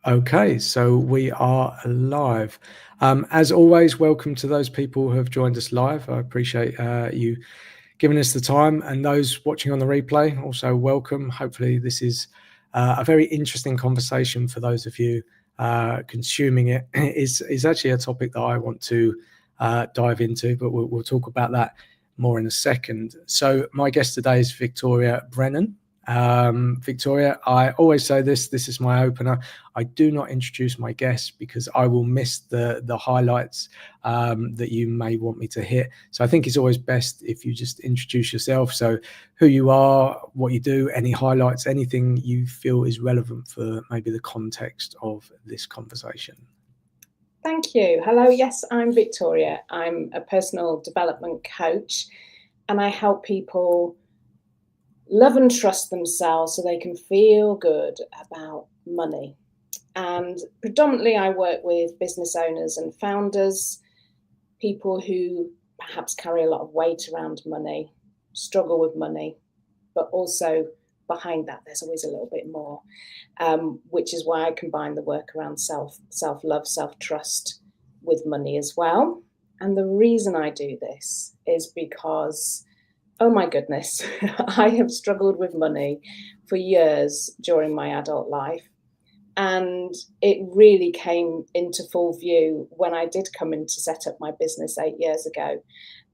Okay, so we are live. As always, welcome to those people who have joined us live. I appreciate you giving us the time, and those watching on the replay, also welcome. Hopefully, this is a very interesting conversation for those of you consuming it. Is actually a topic that I want to dive into, but we'll talk about that more in a second. So, my guest today is Victoria Brennan. Victoria, I always say this is my opener. I do not introduce my guests because I will miss the highlights that you may want me to hit. So I think it's always best if you just introduce yourself. So who you are, what you do, any highlights, anything you feel is relevant for maybe the context of this conversation. Thank you. Hello, yes, I'm Victoria. I'm a personal development coach, and I help people love and trust themselves so they can feel good about money. And predominantly, I work with business owners and founders, people who perhaps carry a lot of weight around money, struggle with money, but also behind that, there's always a little bit more, which is why I combine the work around self-love, self-trust with money as well. And the reason I do this is because, oh my goodness, I have struggled with money for years during my adult life. And it really came into full view when I did come in to set up my business 8 years ago.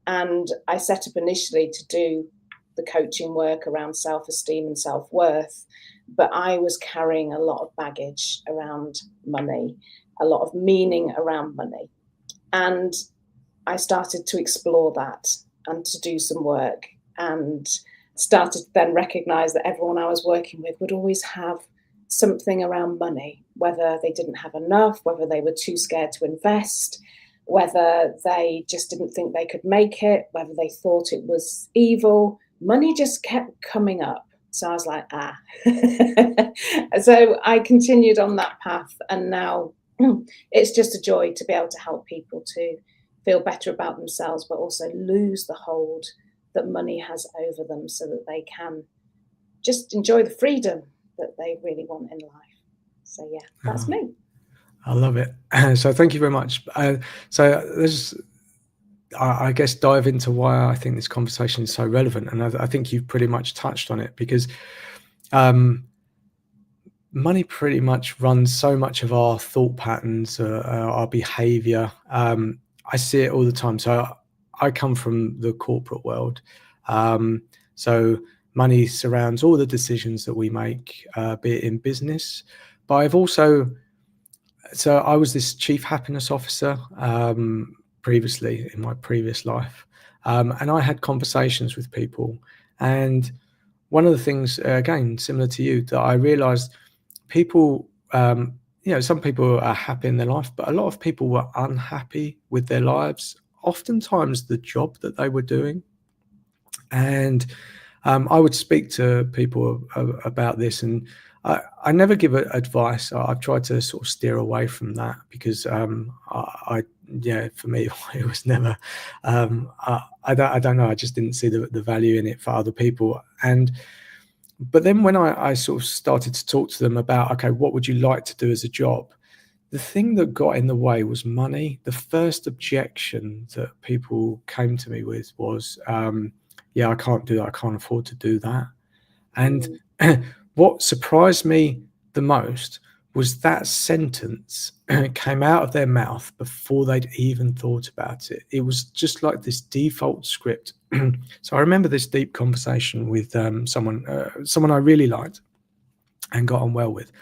And I set up initially to do the coaching work around self-esteem and self-worth, but I was carrying a lot of baggage around money, a lot of meaning around money. And I started to explore that and to do some work, and started to then recognize that everyone I was working with would always have something around money, whether they didn't have enough, whether they were too scared to invest, whether they just didn't think they could make it, whether they thought it was evil. Money just kept coming up. So I was like, So I continued on that path, and now it's just a joy to be able to help people to feel better about themselves, but also lose the hold that money has over them so that they can just enjoy the freedom that they really want in life. So yeah, that's me. I love it. So thank you very much. So there's, I guess, dive into why I think this conversation is so relevant, and I think you've pretty much touched on it, because money pretty much runs so much of our thought patterns, our behavior. I see it all the time. So I come from the corporate world. So money surrounds all the decisions that we make, be it in business. But I've also, so I was this chief happiness officer previously in my previous life. And I had conversations with people. And one of the things, again, similar to you, that I realized people, some people are happy in their life, but a lot of people were unhappy with their lives, oftentimes the job that they were doing. And I would speak to people about this, and I never give advice. I've tried to sort of steer away from that, because for me, it was never. I don't know. I just didn't see the value in it for other people. But then when I sort of started to talk to them about, okay, what would you like to do as a job? The thing that got in the way was money. The first objection that people came to me with was, yeah, I can't do that. I can't afford to do that. And what surprised me the most was that sentence came out of their mouth before they'd even thought about it. It was just like this default script. So I remember this deep conversation with someone I really liked and got on well with,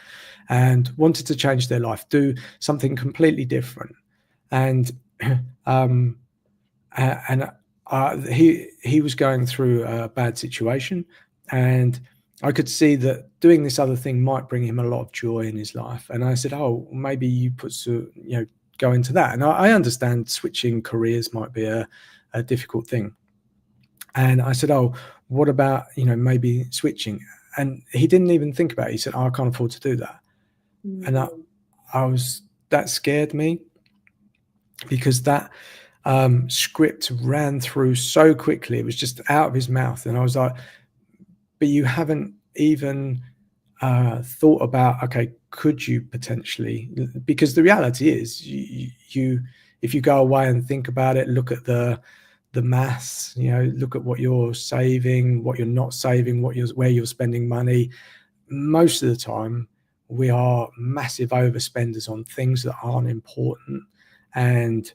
and wanted to change their life, do something completely different. And he was going through a bad situation, and I could see that doing this other thing might bring him a lot of joy in his life. And I said, oh, maybe you go into that. And I understand switching careers might be a difficult thing. And I said, oh, what about, maybe switching? And he didn't even think about it. He said, oh, I can't afford to do that. And that scared me, because that script ran through so quickly. It was just out of his mouth. And I was like, but you haven't even thought about, okay, could you potentially, because the reality is you if you go away and think about it, look at the maths, look at what you're saving, what you're not saving, where you're spending money. Most of the time we are massive overspenders on things that aren't important. And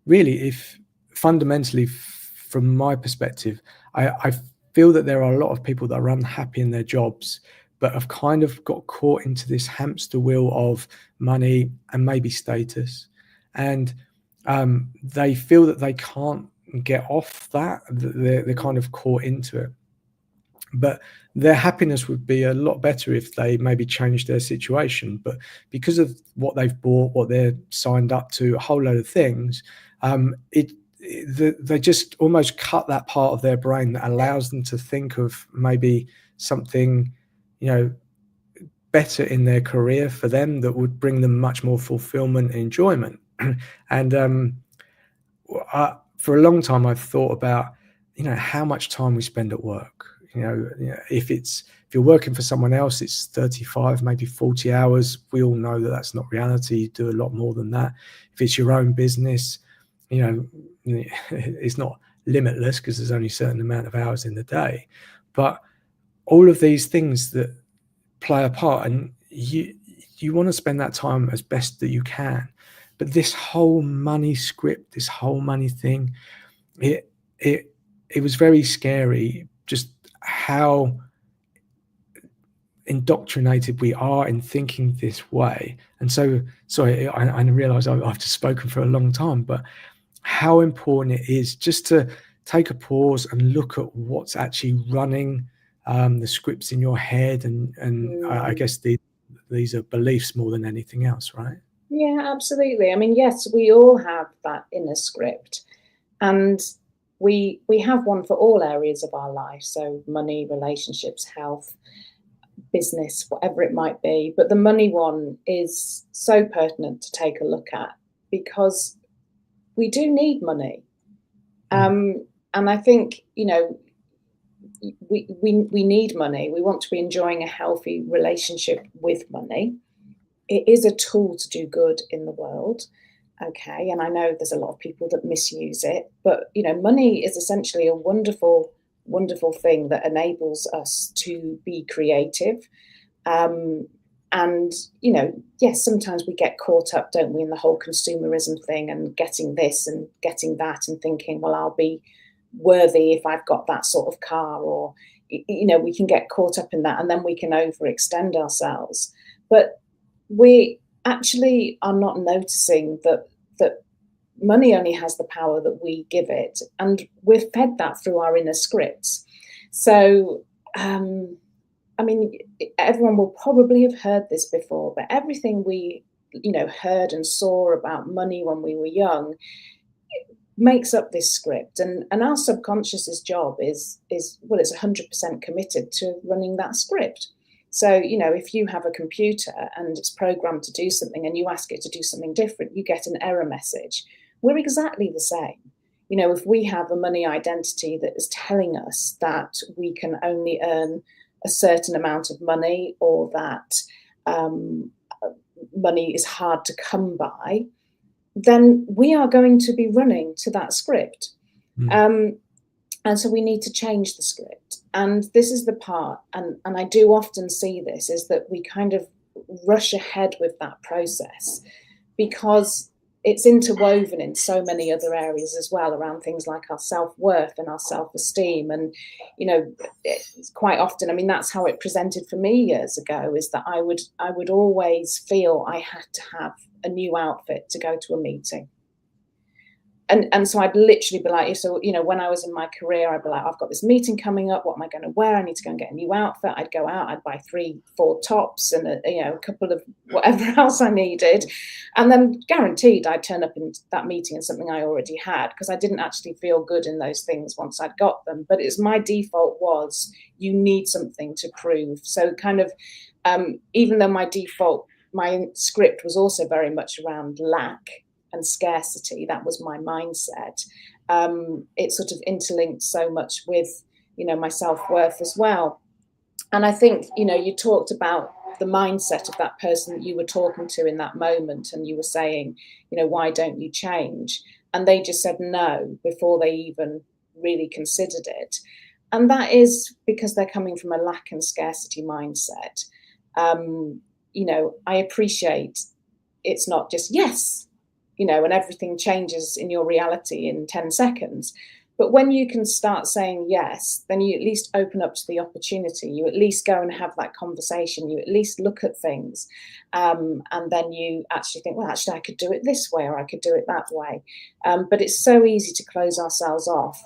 really, if fundamentally, from my perspective, I feel that there are a lot of people that are unhappy in their jobs, but have kind of got caught into this hamster wheel of money and maybe status. And they feel that they can't get off that. They're kind of caught into it. But their happiness would be a lot better if they maybe changed their situation. But because of what they've bought, what they're signed up to, a whole load of things, they just almost cut that part of their brain that allows them to think of maybe something, better in their career for them that would bring them much more fulfillment and enjoyment. And for a long time, I've thought about, how much time we spend at work. If you're working for someone else, it's 35, maybe 40 hours. We all know that that's not reality. You do a lot more than that. If it's your own business, it's not limitless because there's only a certain amount of hours in the day. But all of these things that play a part, and you want to spend that time as best that you can. But this whole money script, this whole money thing, it was very scary, just how indoctrinated we are in thinking this way. And so, sorry, I realize I've just spoken for a long time, but how important it is just to take a pause and look at what's actually running the scripts in your head. And I guess these are beliefs more than anything else, right? Yeah, absolutely. I mean, yes, we all have that inner script, and we have one for all areas of our life. So money, relationships, health, business, whatever it might be. But the money one is so pertinent to take a look at because we do need money. And I think, we need money. We want to be enjoying a healthy relationship with money. It is a tool to do good in the world. Okay. And I know there's a lot of people that misuse it, but money is essentially a wonderful, wonderful thing that enables us to be creative. And yes, sometimes we get caught up, don't we, in the whole consumerism thing and getting this and getting that and thinking, well, I'll be worthy if I've got that sort of car, or we can get caught up in that, and then we can overextend ourselves. But we actually are not noticing that money only has the power that we give it, and we're fed that through our inner scripts. So I mean, everyone will probably have heard this before, but everything we heard and saw about money when we were young makes up this script, and our subconscious's job is well, it's 100% committed to running that script. So if you have a computer and it's programmed to do something and you ask it to do something different, you get an error message. We're exactly the same. If we have a money identity that is telling us that we can only earn a certain amount of money, or that money is hard to come by, then we are going to be running to that script. And so we need to change the script. And this is the part, and I do often see this, is that we kind of rush ahead with that process because it's interwoven in so many other areas as well, around things like our self-worth and our self-esteem. And, it's quite often, I mean, that's how it presented for me years ago, is that I would always feel I had to have a new outfit to go to a meeting. And so I'd literally be like, so, when I was in my career, I'd be like, I've got this meeting coming up. What am I going to wear? I need to go and get a new outfit. I'd go out, I'd buy 3-4 tops and a couple of whatever else I needed. And then guaranteed I'd turn up in that meeting in something I already had, because I didn't actually feel good in those things once I'd got them. But it's my default was, you need something to prove. So kind of, even though my script was also very much around lack and scarcity, that was my mindset. It sort of interlinked so much with, my self-worth as well. And I think, you talked about the mindset of that person that you were talking to in that moment, and you were saying, you know, why don't you change? And they just said no before they even really considered it. And that is because they're coming from a lack and scarcity mindset. You know, I appreciate it's not just yes, you know, and everything changes in your reality in 10 seconds. But when you can start saying yes, then you at least open up to the opportunity. You at least go and have that conversation. You at least look at things. And then you actually think, well, actually, I could do it this way or I could do it that way. But it's so easy to close ourselves off.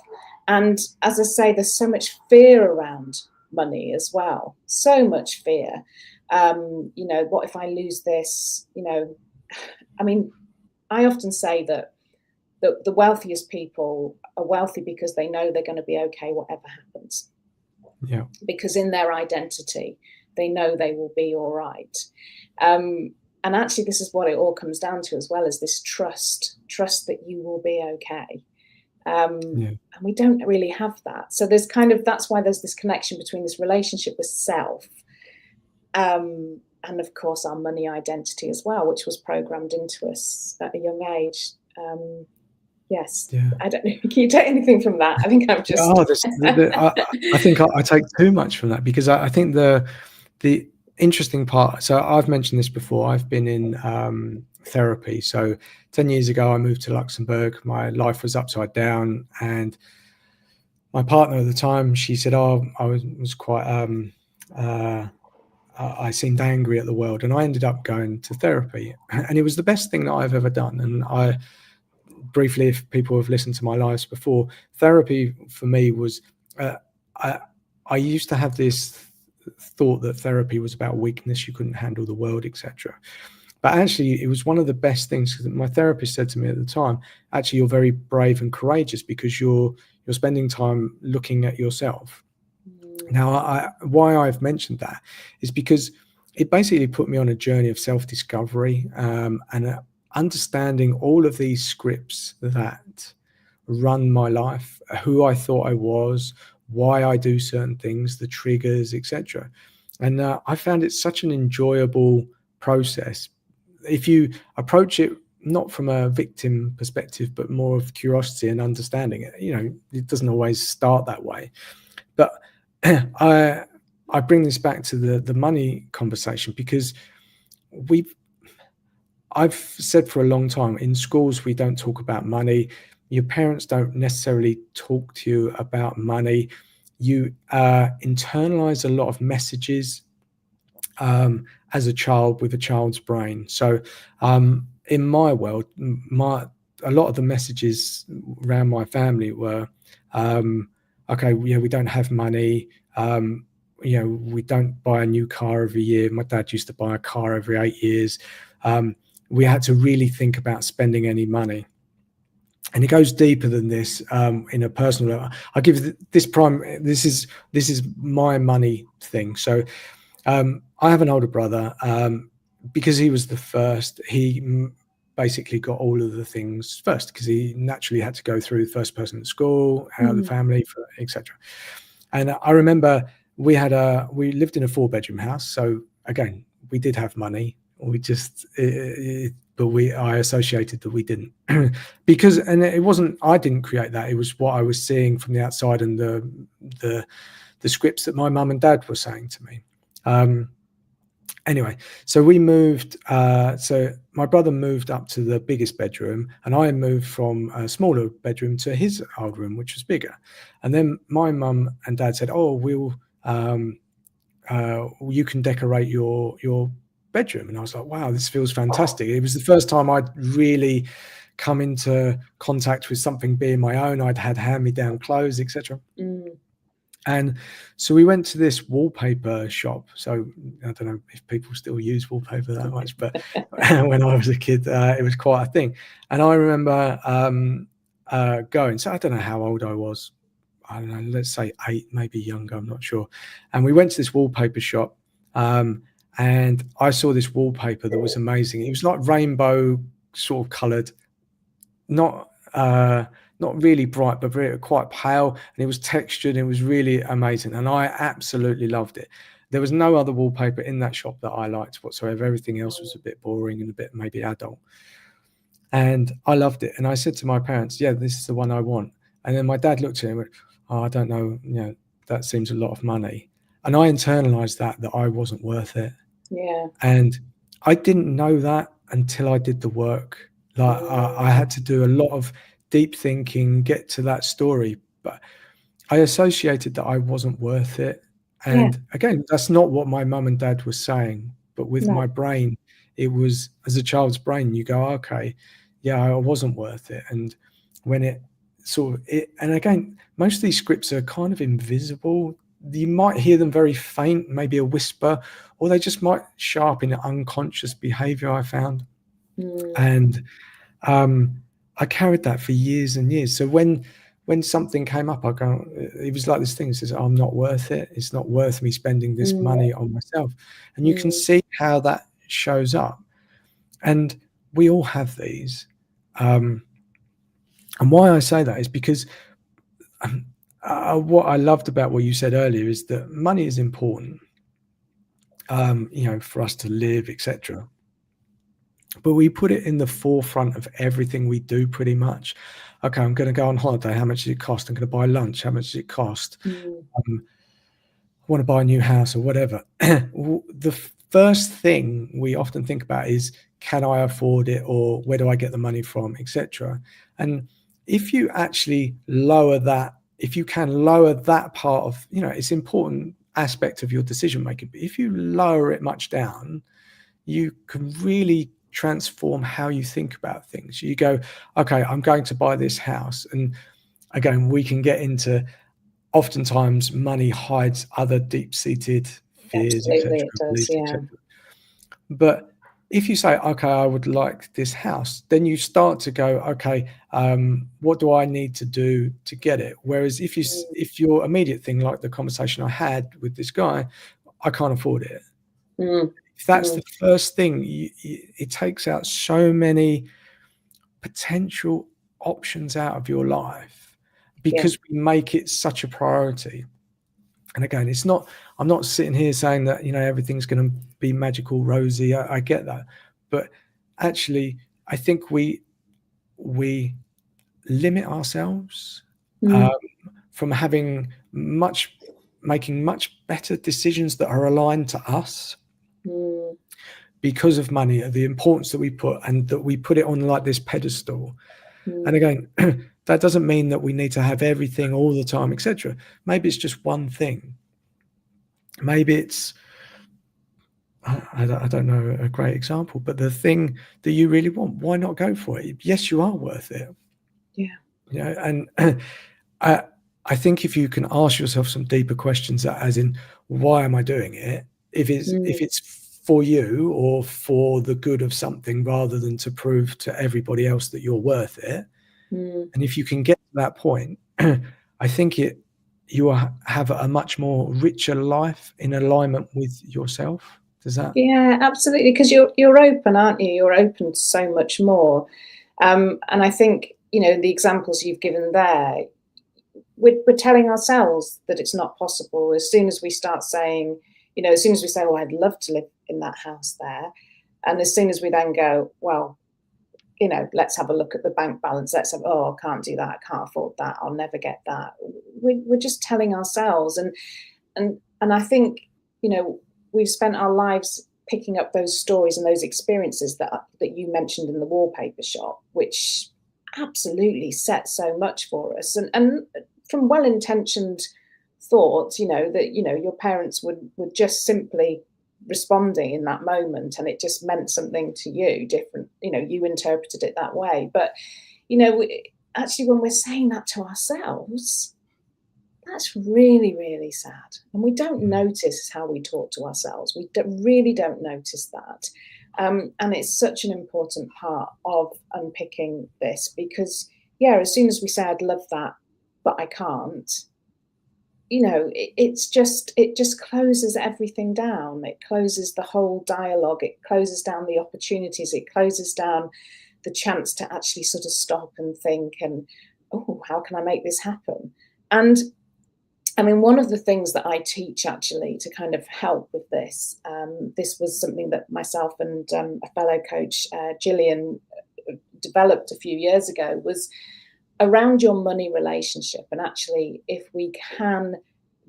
And as I say, there's so much fear around money as well. So much fear. You know, what if I lose this? You know, I mean, I often say that the wealthiest people are wealthy because they know they're going to be okay whatever happens. Yeah. Because in their identity, they know they will be all right. And actually, this is what it all comes down to as well, as this trust that you will be okay. And we don't really have that. So there's that's why there's this connection between this relationship with self, and of course our money identity as well, which was programmed into us at a young age. Yes, Yeah. I don't know. Can you take anything from that? I think I'm just. I think I take too much from that, because I think the interesting part. So I've mentioned this before. I've been in therapy. So 10 years ago, I moved to Luxembourg. My life was upside down, and my partner at the time, she said, "Oh, I was quite." I seemed angry at the world, and I ended up going to therapy, and it was the best thing that I've ever done. And I briefly, if people have listened to my lives before, therapy for me was, I used to have this thought that therapy was about weakness, you couldn't handle the world, etc. But actually, it was one of the best things, because my therapist said to me at the time, actually, you're very brave and courageous because you're spending time looking at yourself. Now, why I've mentioned that is because it basically put me on a journey of self-discovery, and understanding all of these scripts that run my life, who I thought I was, why I do certain things, the triggers, etc. And I found it such an enjoyable process. If you approach it not from a victim perspective, but more of curiosity and understanding it, you know, it doesn't always start that way. But I bring this back to the money conversation, because I've said for a long time, in schools we don't talk about money. Your parents don't necessarily talk to you about money. You internalize a lot of messages as a child with a child's brain. So in my world, a lot of the messages around my family were, okay, yeah, we don't have money. You know, we don't buy a new car every year. My dad used to buy a car every 8 years. We had to really think about spending any money. And it goes deeper than this in a personal level. I give this prime. This is my money thing. So I have an older brother. Because he was the first, he basically got all of the things first, because he naturally had to go through the first person at school, out of the family, etc. And I remember we lived in a 4-bedroom house. So again, we did have money. We just, I associated that we didn't, because, and it wasn't, I didn't create that. It was what I was seeing from the outside, and the scripts that my mum and dad were saying to me. Anyway, so we moved. So my brother moved up to the biggest bedroom, and I moved from a smaller bedroom to his old room, which was bigger. And then my mum and dad said, "Oh, you can decorate your bedroom." And I was like, wow, this feels fantastic. It was the first time I'd really come into contact with something being my own. I'd had hand-me-down clothes, etc. And so we went to this wallpaper shop. So I don't know if people still use wallpaper that much, but when I was a kid, it was quite a thing. And I remember going, so I don't know how old I was. I don't know, let's say 8, maybe younger, I'm not sure. And we went to this wallpaper shop, and I saw this wallpaper that was amazing. It was like rainbow sort of coloured, not really bright, but quite pale, and it was textured. And it was really amazing, and I absolutely loved it. There was no other wallpaper in that shop that I liked whatsoever. Everything else was a bit boring and a bit maybe adult. And I loved it. And I said to my parents, yeah, this is the one I want. And then my dad looked at it and went, oh, I don't know, that seems a lot of money. And I internalized that I wasn't worth it. Yeah. And I didn't know that until I did the work. Like I had to do a lot of deep thinking, get to that story. But I associated that I wasn't worth it. Yeah. And again, that's not what my mum and dad were saying. But with No. my brain, it was, as a child's brain, you go, okay, yeah, I wasn't worth it. And when it and again, most of these scripts are kind of invisible. You might hear them very faint, maybe a whisper, or they just might show up in unconscious behavior, I found. And I carried that for years and years. So when something came up, I go, it was like this thing that says, I'm not worth it. It's not worth me spending this money on myself. And you can see how that shows up. And we all have these. And why I say that is because what I loved about what you said earlier is that money is important, for us to live, etc. But we put it in the forefront of everything we do pretty much. Okay, I'm going to go on holiday. How much does it cost? I'm going to buy lunch. How much does it cost? I want to buy a new house or whatever. The first thing we often think about is, can I afford it, or where do I get the money from, etc. And if you actually lower that, if you can lower that part of, it's important aspect of your decision making, but if you lower it much down, you can really transform how you think about things. You go, okay, I'm going to buy this house. And again, we can get into, oftentimes money hides other deep-seated fears, etc., Absolutely, it does. beliefs, Yeah. etc. But if you say, okay, I would like this house, then you start to go, okay, what do I need to do to get it? Whereas if your immediate thing, like the conversation I had with this guy, I can't afford it. If that's the first thing, it takes out so many potential options out of your life, because we make it such a priority. And again, I'm not sitting here saying that, everything's going to be magical, rosy. I get that. But actually, I think we limit ourselves from making much better decisions that are aligned to us, because of money, the importance that we put, and that we put it on like this pedestal. And again, that doesn't mean that we need to have everything all the time, etc. Maybe it's just one thing. Maybe it's, I don't know a great example, but the thing that you really want, why not go for it? Yes, you are worth it. Yeah. And I think if you can ask yourself some deeper questions, as in, why am I doing it? If it's for you or for the good of something, rather than to prove to everybody else that you're worth it. And if you can get to that point, I think you will have a much more richer life in alignment with yourself. Does that? Yeah, absolutely. Because you're open, aren't you? You're open to so much more. And I think, the examples you've given there, we're telling ourselves that it's not possible. As soon as we start saying, as soon as we say, oh, I'd love to live in that house there. And as soon as we then go, well, let's have a look at the bank balance. Let's have, oh, I can't do that. I can't afford that. I'll never get that. We're just telling ourselves. And I think, we've spent our lives picking up those stories and those experiences that you mentioned in the wallpaper shop, which absolutely set so much for us. And from well-intentioned thoughts, that, your parents would just simply responding in that moment, and it just meant something to you different. You interpreted it that way. But, actually, when we're saying that to ourselves, that's really, really sad. And we don't notice how we talk to ourselves. We really don't notice that. And it's such an important part of unpicking this, because, as soon as we say, I'd love that, but I can't, it just closes everything down. It closes the whole dialogue. It closes down the opportunities. It closes down the chance to actually sort of stop and think and, oh, how can I make this happen? And I mean, one of the things that I teach actually to kind of help with this, this was something that myself and a fellow coach, Gillian, developed a few years ago, was around your money relationship. And actually, if we can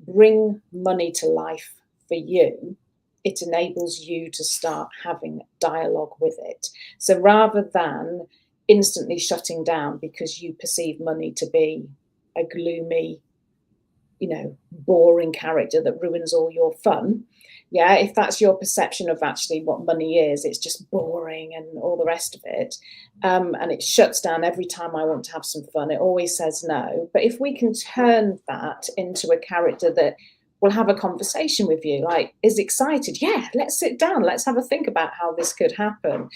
bring money to life for you, it enables you to start having dialogue with it. So rather than instantly shutting down because you perceive money to be a gloomy, boring character that ruins all your fun. Yeah, if that's your perception of actually what money is, it's just boring and all the rest of it. And it shuts down every time I want to have some fun. It always says no. But if we can turn that into a character that will have a conversation with you, like is excited, yeah, let's sit down, let's have a think about how this could happen.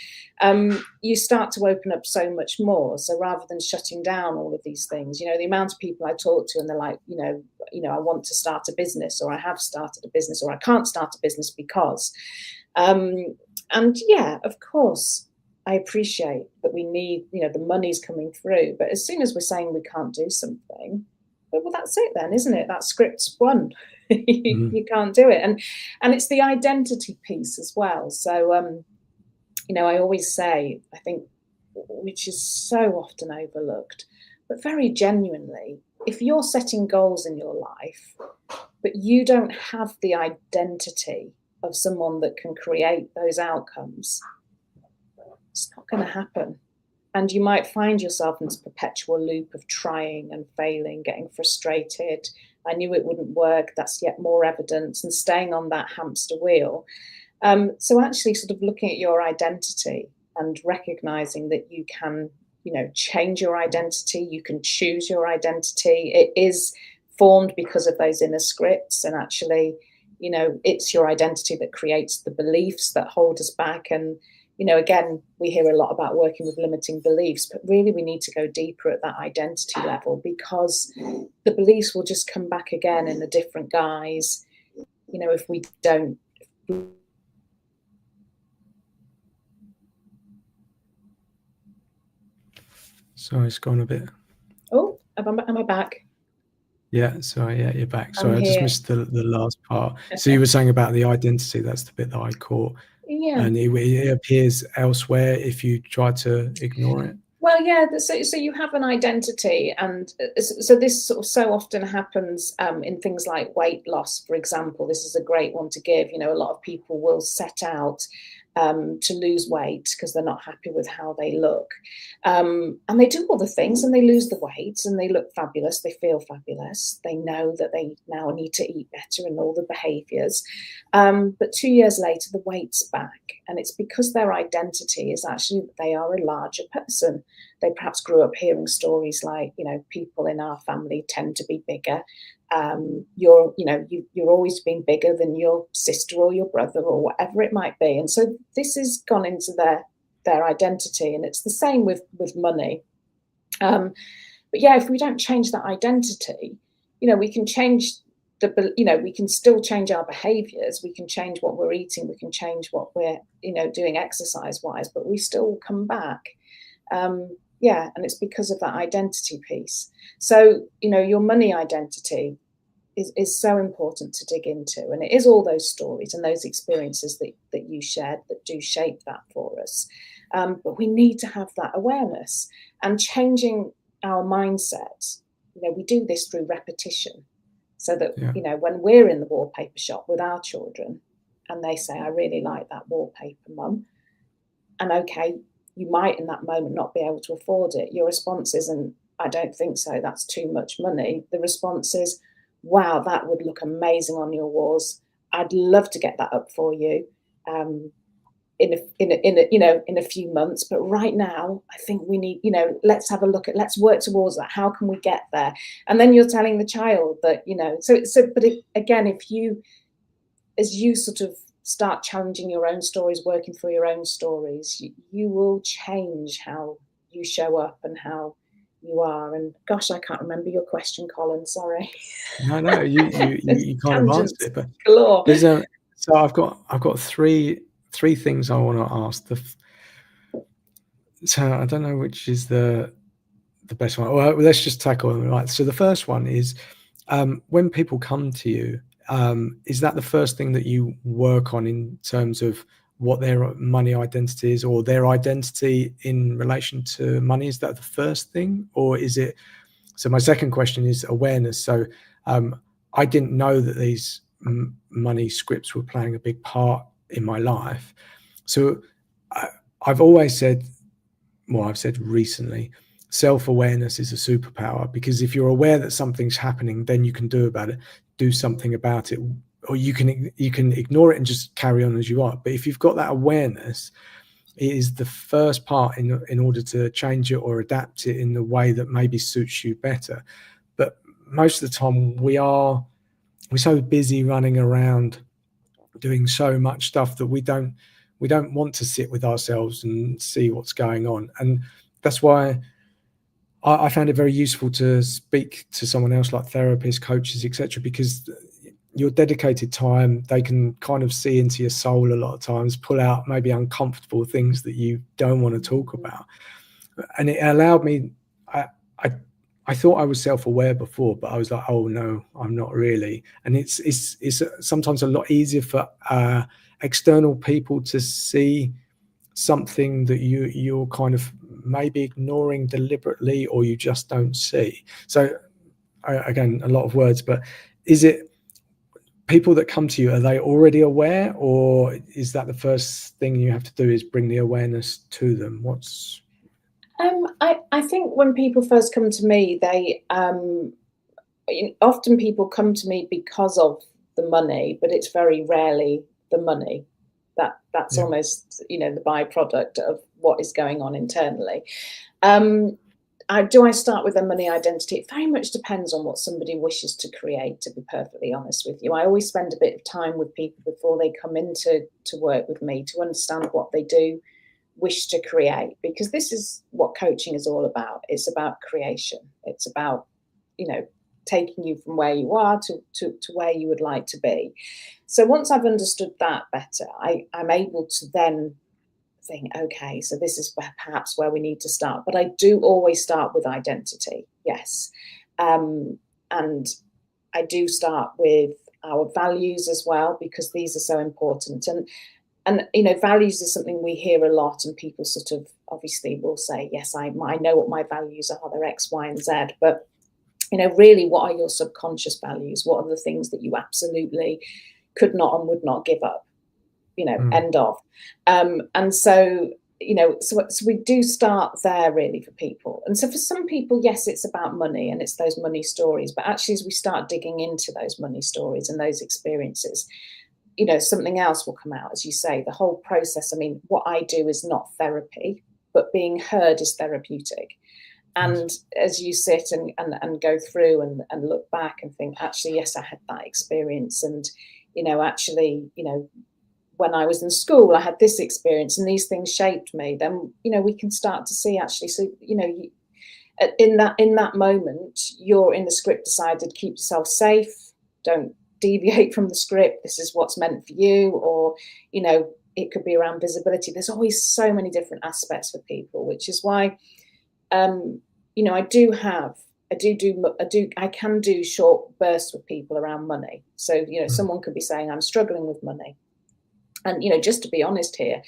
You start to open up so much more. So rather than shutting down all of these things, the amount of people I talk to and they're like, I want to start a business, or I have started a business, or I can't start a business because. And yeah, of course, I appreciate that we need, the money's coming through. But as soon as we're saying we can't do something, well, that's it then, isn't it? That script's won. You can't do it. And it's the identity piece as well. So, I always say, I think, which is so often overlooked, but very genuinely, if you're setting goals in your life, but you don't have the identity of someone that can create those outcomes, it's not going to happen. And you might find yourself in this perpetual loop of trying and failing, getting frustrated. I knew it wouldn't work. That's yet more evidence, and staying on that hamster wheel. So actually sort of looking at your identity and recognizing that you can, change your identity. You can choose your identity. It is formed because of those inner scripts. And actually, it's your identity that creates the beliefs that hold us back. And again, we hear a lot about working with limiting beliefs, but really we need to go deeper at that identity level, because the beliefs will just come back again in a different guise, if we don't. Sorry, it's gone a bit. Oh, am I back? Yeah, sorry, yeah, you're back. Sorry, I'm I just here. missed the last part. So you were saying about the identity, that's the bit that I caught. Yeah. And it appears elsewhere if you try to ignore it. Well, yeah. So you have an identity, and so this sort of so often happens in things like weight loss, for example. This is a great one to give. A lot of people will set out to lose weight because they're not happy with how they look, and they do all the things, and they lose the weight, and they look fabulous. They feel fabulous. They know that they now need to eat better and all the behaviours. But 2 years later, the weight's back, and it's because their identity is actually they are a larger person. They perhaps grew up hearing stories like, people in our family tend to be bigger. You're always been bigger than your sister or your brother or whatever it might be. And so this has gone into their identity, and it's the same with money. But yeah, if we don't change that identity, we can change we can still change our behaviors. We can change what we're eating. We can change what we're, doing exercise wise, but we still come back. Yeah, and it's because of that identity piece. So, your money identity is so important to dig into. And it is all those stories and those experiences that you shared that do shape that for us. But we need to have that awareness and changing our mindset. We do this through repetition. So that, when we're in the wallpaper shop with our children and they say, I really like that wallpaper, Mum. And okay, you might in that moment not be able to afford it. Your response isn't, I don't think so, that's too much money. The response is, wow, that would look amazing on your walls. I'd love to get that up for you in a few months. But right now, I think we need, let's have a look at, let's work towards that. How can we get there? And then you're telling the child that, again, as you sort of start challenging your own stories, working through your own stories, you will change how you show up and how you are. And gosh, I can't remember your question, Colin. Sorry. No, you kind of answered it, but galore. So I've got three things I want to ask. So I don't know which is the best one. Well, let's just tackle them. Right. So the first one is, when people come to you, is that the first thing that you work on in terms of what their money identity is, or their identity in relation to money? Is that the first thing, or is it? So my second question is awareness. So I didn't know that these money scripts were playing a big part in my life. So I've always said, well, I've said recently, self-awareness is a superpower, because if you're aware that something's happening, then you can do something about it, or you can ignore it and just carry on as you are. But if you've got that awareness, it is the first part in order to change it or adapt it in the way that maybe suits you better. But most of the time we're so busy running around doing so much stuff that we don't want to sit with ourselves and see what's going on. And that's why I found it very useful to speak to someone else, like therapists, coaches, etc., because your dedicated time, they can kind of see into your soul a lot of times, pull out maybe uncomfortable things that you don't want to talk about. And it allowed me, I thought I was self-aware before, but I was like, oh no, I'm not really. And it's sometimes a lot easier for external people to see something that you're kind of maybe ignoring deliberately, or you just don't see. So again, a lot of words, but is it people that come to you, are they already aware, or is that the first thing you have to do is bring the awareness to them? What's I think when people first come to me, they often people come to me because of the money, but it's very rarely the money. That's yeah. almost, the byproduct of what is going on internally. Do I start with a money identity? It very much depends on what somebody wishes to create, to be perfectly honest with you. I always spend a bit of time with people before they come in to work with me, to understand what they do wish to create, because this is what coaching is all about. It's about creation. It's about, taking you from where you are to where you would like to be. So once I've understood that better, I'm able to then think, okay, so this is perhaps where we need to start. But I do always start with identity, yes. And I do start with our values as well, because these are so important. And values is something we hear a lot, and people sort of obviously will say, yes, I know what my values are, they're X, Y, and Z. But really, what are your subconscious values? What are the things that you absolutely could not and would not give up? End of. And so, so we do start there really for people. And so for some people, yes, it's about money and it's those money stories. But actually, as we start digging into those money stories and those experiences, something else will come out, as you say, the whole process. I mean, what I do is not therapy, but being heard is therapeutic. And as you sit and go through and look back and think, actually, yes, I had that experience. And, actually, when I was in school, I had this experience and these things shaped me. Then, we can start to see actually, so, in that moment, you're in the script decided, keep yourself safe, don't deviate from the script. This is what's meant for you. Or, it could be around visibility. There's always so many different aspects for people, which is why, I can do short bursts with people around money. So, someone could be saying, I'm struggling with money. And, just to be honest here,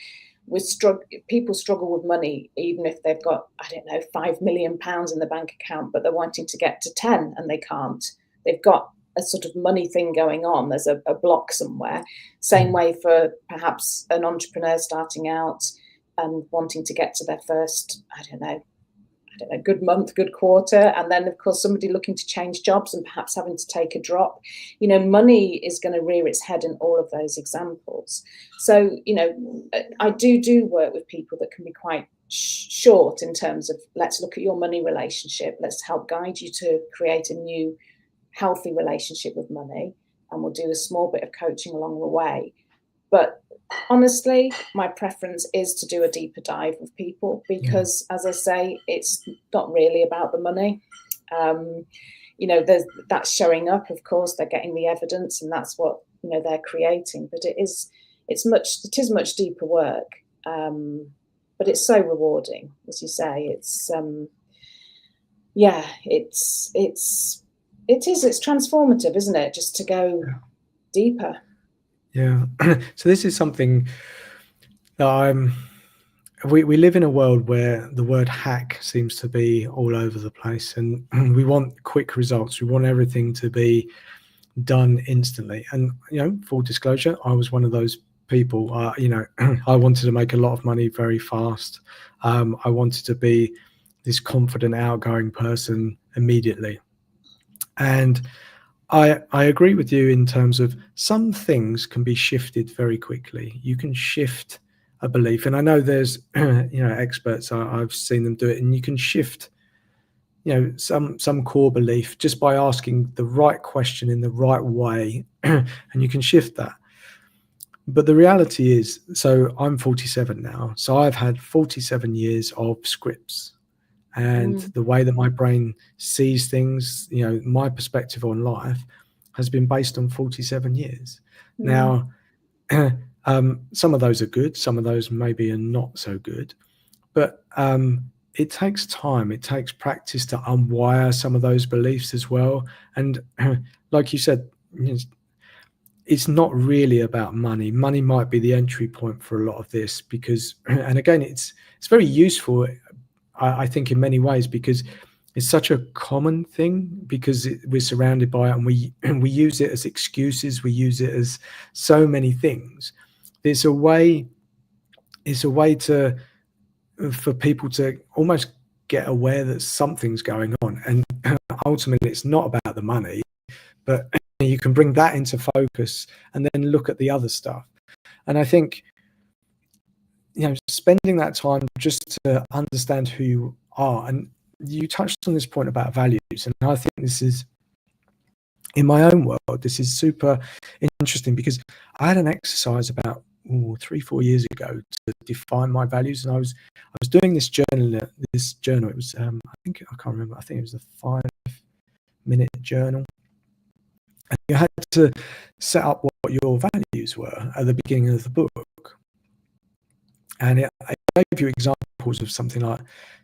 people struggle with money, even if they've got, I don't know, £5 million in the bank account, but they're wanting to get to 10 and they can't. They've got a sort of money thing going on. There's a block somewhere. Same way for perhaps an entrepreneur starting out and wanting to get to their first, good month, good quarter. And then, of course, somebody looking to change jobs and perhaps having to take a drop. Money is going to rear its head in all of those examples. So, I do work with people that can be quite short in terms of, let's look at your money relationship. Let's help guide you to create a new healthy relationship with money. And we'll do a small bit of coaching along the way. But honestly, my preference is to do a deeper dive with people because, as I say, it's not really about the money. That's showing up. Of course, they're getting the evidence, and that's what they're creating. But it is much deeper work. But it's so rewarding, as you say. It's It is. It's transformative, isn't it? Just to go deeper. Yeah. So this is something that we live in a world where the word hack seems to be all over the place, and we want quick results. We want everything to be done instantly. And, full disclosure, I was one of those people. I wanted to make a lot of money very fast. I wanted to be this confident, outgoing person immediately. And I agree with you in terms of some things can be shifted very quickly. You can shift a belief, and I know there's experts. I've seen them do it, and you can shift some core belief just by asking the right question in the right way, and you can shift that. But the reality is, so I'm 47 now, so I've had 47 years of scripts, and the way that my brain sees things, my perspective on life has been based on 47 years. Now, some of those are good, some of those maybe are not so good, but it takes time, it takes practice to unwire some of those beliefs as well. And like you said, it's not really about money. Money might be the entry point for a lot of this because, and again, it's very useful, I think, in many ways, because it's such a common thing, because we're surrounded by it, and we use it as excuses. We use it as so many things. It's a way for people to almost get aware that something's going on, and ultimately it's not about the money, but you can bring that into focus and then look at the other stuff. And I think, spending that time just to understand who you are, and you touched on this point about values, and I think this is, in my own world, this is super interesting, because I had an exercise about 3-4 years ago to define my values, and I was doing this journal. It was I can't remember. I think it was a 5-minute journal, and you had to set up what your values were at the beginning of the book. And it gave you examples of something like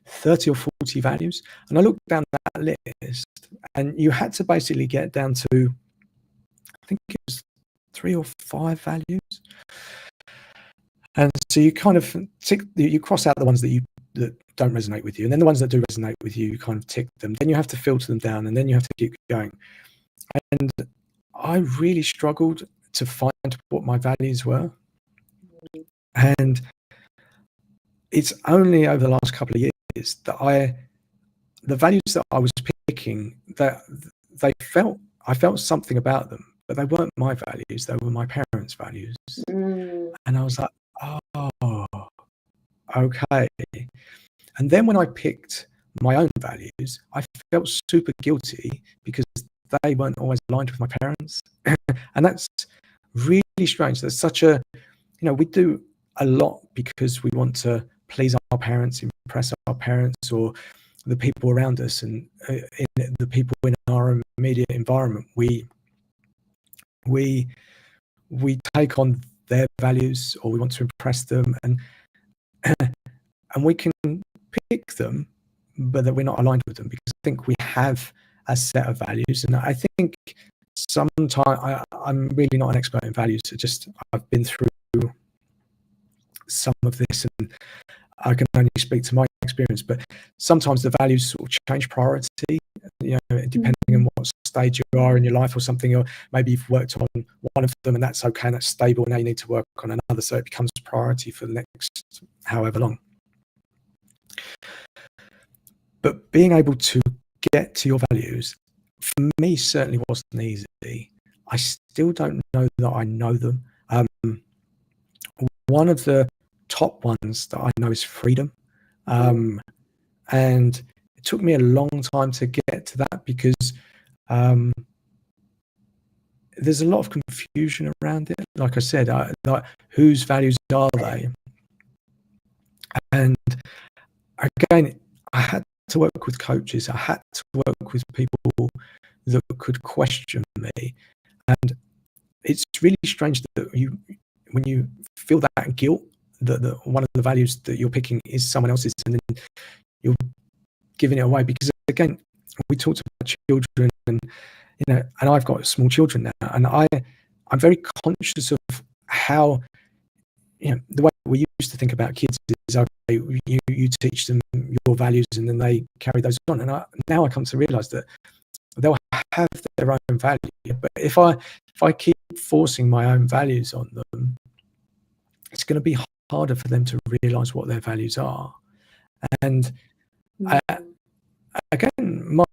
30 or 40 values. And I looked down that list, and you had to basically get down to, I think it was 3 or 5 values. And so you kind of you cross out the ones that don't resonate with you. And then the ones that do resonate with you, you kind of tick them. Then you have to filter them down, and then you have to keep going. And I really struggled to find what my values were. And it's only over the last couple of years that the values that I was picking, that I felt something about them, but they weren't my values. They were my parents' values. And I was like, oh, okay. And then when I picked my own values, I felt super guilty because they weren't always aligned with my parents. And that's really strange. There's such a, we do a lot because we want to please our parents, impress our parents, or the people around us, and the people in our immediate environment. We take on their values, or we want to impress them, and we can pick them, but that we're not aligned with them, because I think we have a set of values. And I think sometimes I'm really not an expert in values. I've been through some of this, and I can only speak to my experience, but sometimes the values sort of change priority, depending on what stage you are in your life or something, or maybe you've worked on one of them and that's okay, and that's stable, and now you need to work on another, so it becomes priority for the next however long. But being able to get to your values, for me, certainly wasn't easy. I still don't know that I know them. One of the top ones that I know is freedom. And it took me a long time to get to that, because there's a lot of confusion around it. Like I said, like, whose values are they? And again, I had to work with coaches. I had to work with people that could question me. And it's really strange that when you feel that guilt, that one of the values that you're picking is someone else's, and then you're giving it away, because again, we talked about children, and and I've got small children now, and I'm very conscious of how, the way we used to think about kids is, okay, you teach them your values and then they carry those on. And now I come to realize that they'll have their own value, but if I keep forcing my own values on them, it's going to be harder for them to realize what their values are. And again, my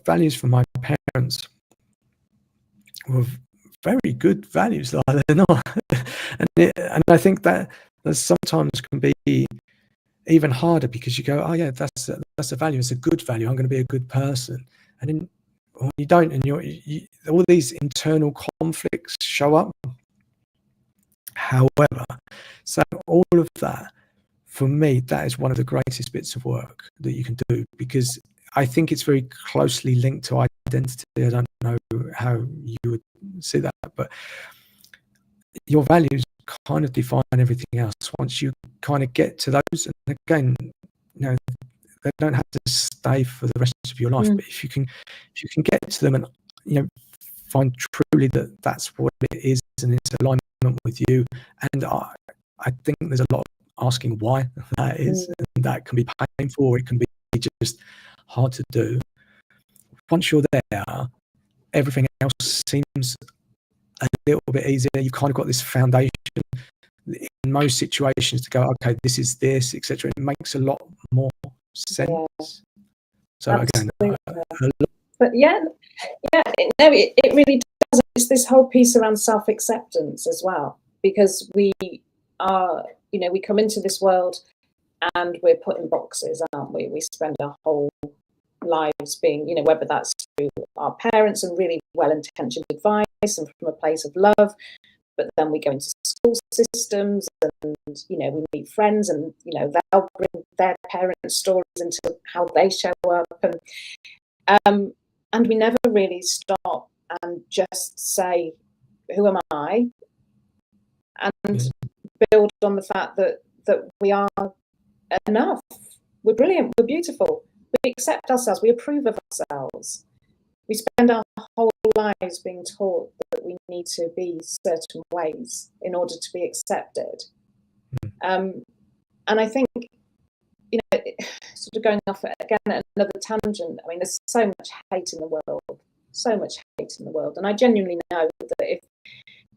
values for my parents were very good values, like they're not. and I think that sometimes can be even harder, because you go, oh yeah, that's a value, it's a good value, I'm going to be a good person. And then when you don't, and all these internal conflicts show up. However, so all of that, for me, that is one of the greatest bits of work that you can do, because I think it's very closely linked to identity. I don't know how you would see that, but your values kind of define everything else. Once you kind of get to those, and again, they don't have to stay for the rest of your life, but if you can get to them and find truly that that's what it is, and it's alignment with you. And I think there's a lot of asking why that is, and that can be painful, or it can be just hard to do. Once you're there, everything else seems a little bit easier. You've kind of got this foundation in most situations to go, okay, this is this, etc. It makes a lot more sense. So Absolutely. again, but it really does. It's this whole piece around self-acceptance as well, because we are, we come into this world and we're put in boxes, aren't we? We spend our whole lives being, whether that's through our parents and really well-intentioned advice and from a place of love, but then we go into school systems and, we meet friends, and, they'll bring their parents' stories into how they show up. And we never really stop and just say, who am I? And build on the fact that we are enough. We're brilliant. We're beautiful. We accept ourselves. We approve of ourselves. We spend our whole lives being taught that we need to be certain ways in order to be accepted. And I think, sort of going off again at another tangent, I mean, there's so much hate in the world. And I genuinely know that if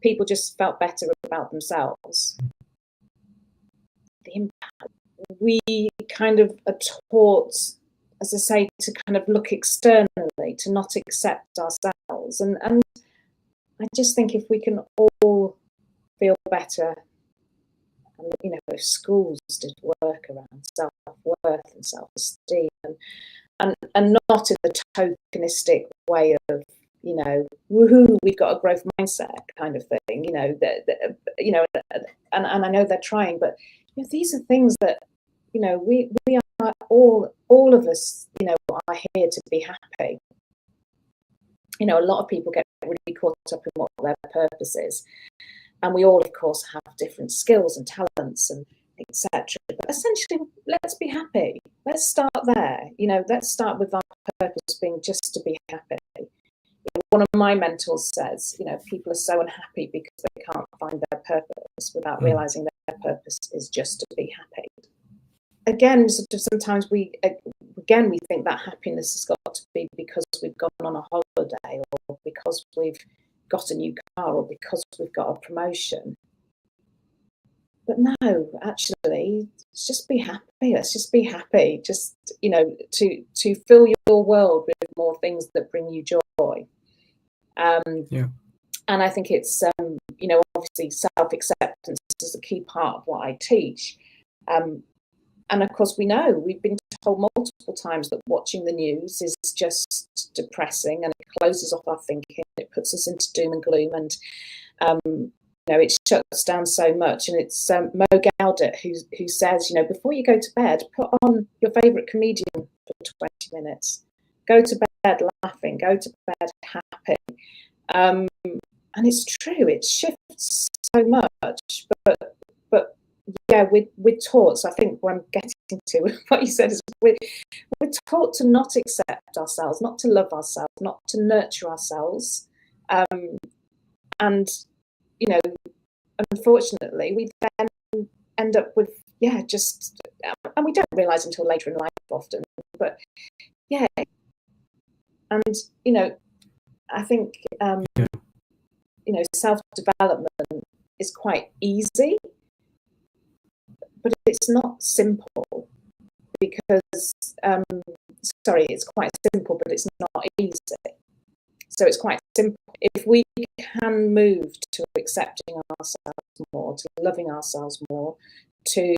people just felt better about themselves, the impact, we kind of are taught, as I say, to kind of look externally, to not accept ourselves. And I just think if we can all feel better, and if schools did work around self-worth and self-esteem, and not in the tokenistic way of, woohoo, we've got a growth mindset kind of thing, and I know they're trying, but these are things that, we are all of us, are here to be happy. A lot of people get really caught up in what their purpose is. And we all, of course, have different skills and talents and etc. But essentially, let's be happy. Let's start there. Let's start with our purpose being just to be happy. One of my mentors says, people are so unhappy because they can't find their purpose without realizing that their purpose is just to be happy. Again, sort of sometimes we think that happiness has got to be because we've gone on a holiday, or because we've got a new car, or because we've got a promotion. But no, actually, let's just be happy. Let's just be happy. Just, to fill your world with more things that bring you joy. And I think it's, obviously self-acceptance is a key part of what I teach. And of course, we've been told multiple times that watching the news is just depressing, and it closes off our thinking. It puts us into doom and gloom, and it shuts down so much. And it's Mo Gaudet who says, before you go to bed, put on your favourite comedian for 20 minutes. Go to bed laughing. Go to bed happy. And it's true. It shifts so much, but yeah, we're taught. So I think what I'm getting to with what you said is we're taught to not accept ourselves, not to love ourselves, not to nurture ourselves. And, you know, unfortunately, we then end up with, just, and we don't realise until later in life often, but yeah. And, you know, I think, you know, self-development is quite easy, but it's not simple because, sorry, it's quite simple, but it's not easy. So it's quite simple. If we can move to accepting ourselves more, to loving ourselves more, to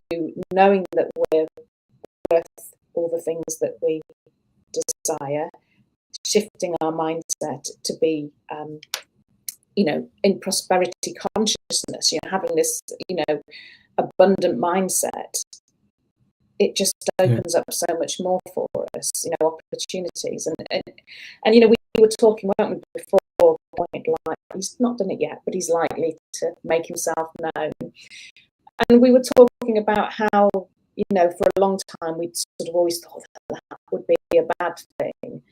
knowing that we're worth all the things that we desire, shifting our mindset to be, you know, in prosperity consciousness, you know, having this, you know, abundant mindset, it just opens up so much more for us, you know, opportunities. And you know, we were talking, weren't we, before, like, he's not done it yet, but he's likely to make himself known. And we were talking about how, you know, for a long time we'd sort of always thought that would be a bad thing.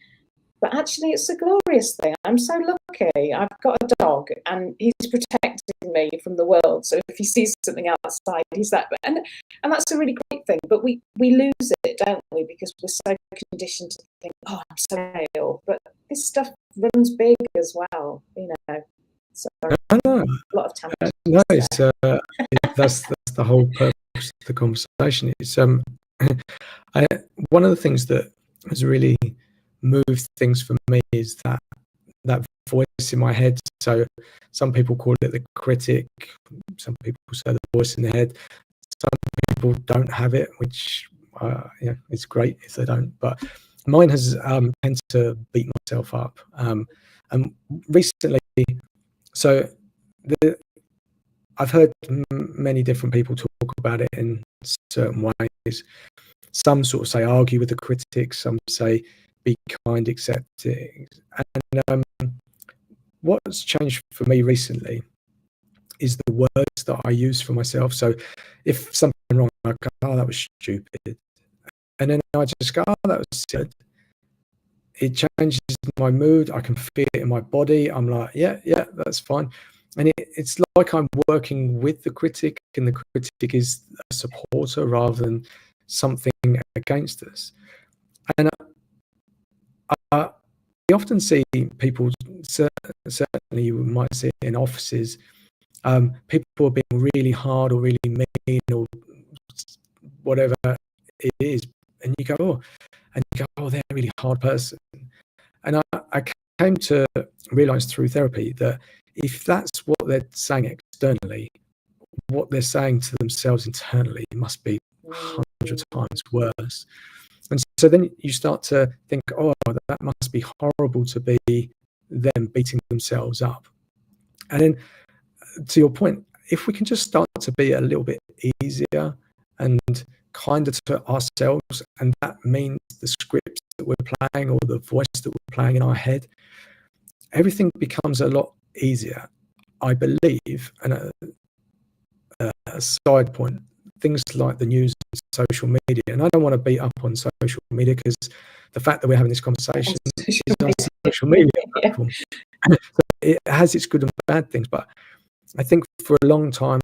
But actually, it's a glorious thing. I'm so lucky. I've got a dog, and he's protecting me from the world. So if he sees something outside, he's that. And that's a really great thing. But we lose it, don't we? Because we're so conditioned to think, oh, I'm so ill. But this stuff runs big as well, you know. So a lot of tangents. No, that's the whole purpose of the conversation. It's one of the things that has really moved things for me is that voice in my head. So some people call it the critic, some people say the voice in the head. Some people don't have it, which yeah, it's great if they don't. But mine has tend to beat myself up. And recently, so I've heard many different people talk about it in certain ways. Some sort of say argue with the critics. Some say be kind, accepting. And what's changed for me recently is the words that I use for myself. So if something wrong, I go, oh, that was stupid. And then I just go, oh, that was good. It changes my mood. I can feel it in my body. I'm like, yeah, that's fine. And it's like I'm working with the critic, and the critic is a supporter rather than something against us. And we often see people, certainly you might see it in offices, people are being really hard or really mean or whatever it is. And you go, oh, they're a really hard person. And I came to realize through therapy that if that's what they're saying externally, what they're saying to themselves internally must be 100 times worse. And so then you start to think, oh, that must be horrible to be them beating themselves up. And then to your point, if we can just start to be a little bit easier and kinder to ourselves, and that means the scripts that we're playing or the voice that we're playing in our head, everything becomes a lot easier, I believe. And a side point, things like the news and social media, and I don't want to beat up on social media because the fact that we're having this conversation is on social media platform. So it has its good and bad things, but I think for a long time,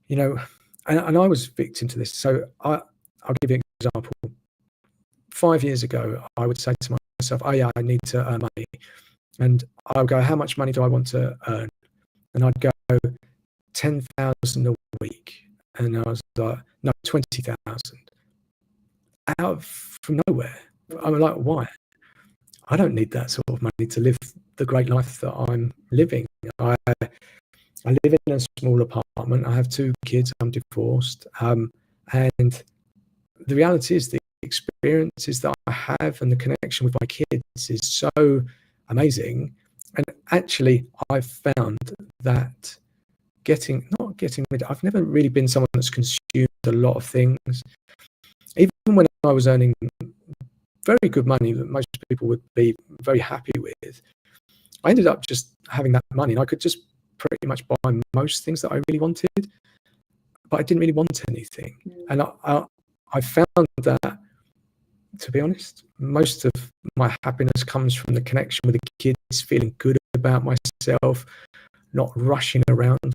you know, and I was victim to this. So I'll give you an example. 5 years ago, I would say to myself, oh yeah, I need to earn money. And I'll go, how much money do I want to earn? And I'd go 10,000 a week. And I was like, no, 20,000. From nowhere. I'm like, why? I don't need that sort of money to live the great life that I'm living. I live in a small apartment. I have 2 kids. I'm divorced. And the reality is the experiences that I have and the connection with my kids is so amazing. And actually, I've found that I've never really been someone that's consumed a lot of things. Even when I was earning very good money that most people would be very happy with, I ended up just having that money and I could just pretty much buy most things that I really wanted, but I didn't really want anything. And I found that, to be honest, most of my happiness comes from the connection with the kids, feeling good about myself, not rushing around.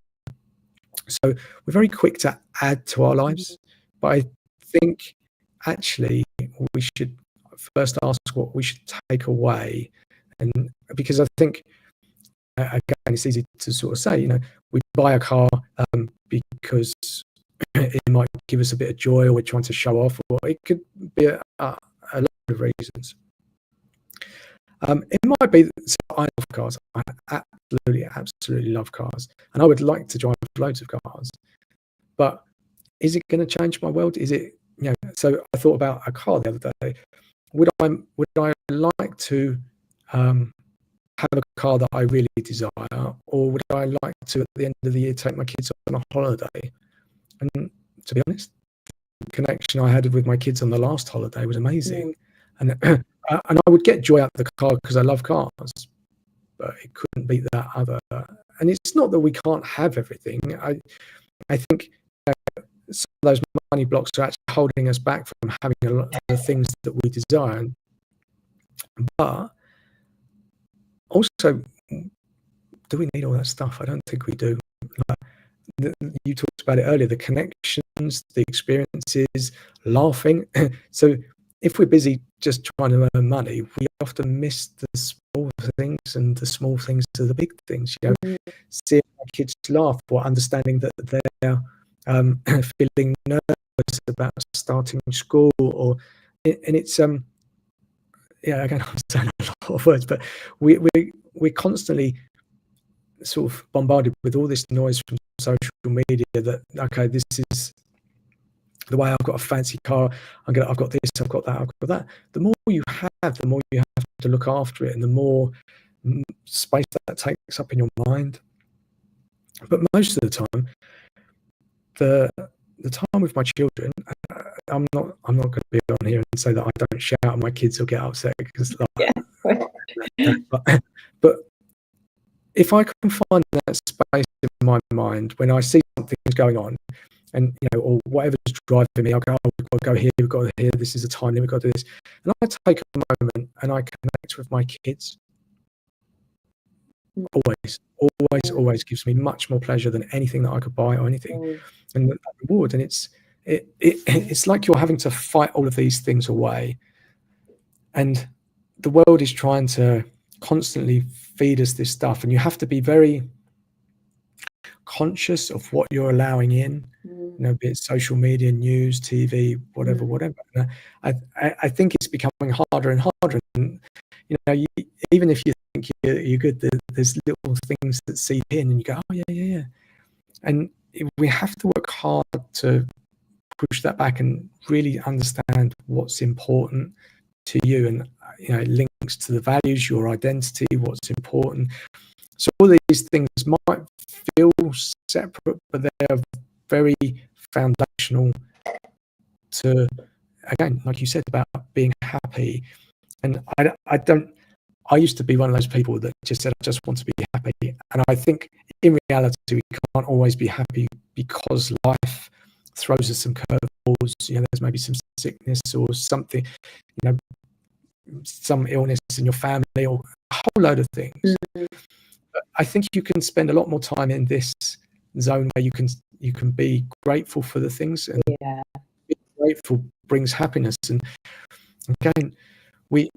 So we're very quick to add to our lives, but I think actually we should first ask what we should take away. And because I think, again, it's easy to sort of say, you know, we buy a car because it might give us a bit of joy, or we're trying to show off, or it could be a lot of reasons. It might be, so I love cars. I absolutely love cars, and I would like to drive loads of cars. But is it going to change my world? Is it, you know? So I thought about a car the other day. Would I like to have a car that I really desire, or would I like to, at the end of the year, take my kids on a holiday? And to be honest, the connection I had with my kids on the last holiday was amazing. And I would get joy out of the car because I love cars, but it couldn't beat that other. And it's not that we can't have everything. I think some of those money blocks are actually holding us back from having a lot of the things that we desire. But also, do we need all that stuff? I don't think we do. You talked about it earlier, the connections, the experiences, laughing. So if we're busy just trying to earn money, we often miss the small things, and the small things are the big things. You know, seeing our kids laugh, or understanding that they're feeling nervous about starting school, or and it's yeah, again, I'm saying a lot of words, but we're constantly sort of bombarded with all this noise from social media that, okay, this is the way, I've got a fancy car, I've got this, I've got that, I've got that. The more you have, the more you have to look after it, and the more space that takes up in your mind. But most of the time, the time with my children, I'm not going to be on here and say that I don't shout at my kids or get upset, because but if I can find that space in my mind when I see something's going on, and you know, or whatever's driving me, I'll go, oh, we've got to go here, we've got to here, this is a time limit, we've got to do this. And I take a moment and I connect with my kids. Always gives me much more pleasure than anything that I could buy or anything. And that reward, and it's like you're having to fight all of these things away. And the world is trying to constantly feed us this stuff, and you have to be very conscious of what you're allowing in, you know, be it social media, news, TV, whatever. And I think it's becoming harder and harder. And you know, even if you think you're good, there's little things that seep in, and you go, oh yeah. And we have to work hard to push that back and really understand what's important to you, and you know, it links to the values, your identity, what's important. So all these things might feel separate, but they're very foundational to, again, like you said, about being happy. And I used to be one of those people that just said, I just want to be happy. And I think in reality, we can't always be happy, because life throws us some curveballs. You know, there's maybe some sickness or something, you know, some illness in your family, or a whole load of things. But I think you can spend a lot more time in this zone where you can be grateful for the things, and being grateful brings happiness. And again, we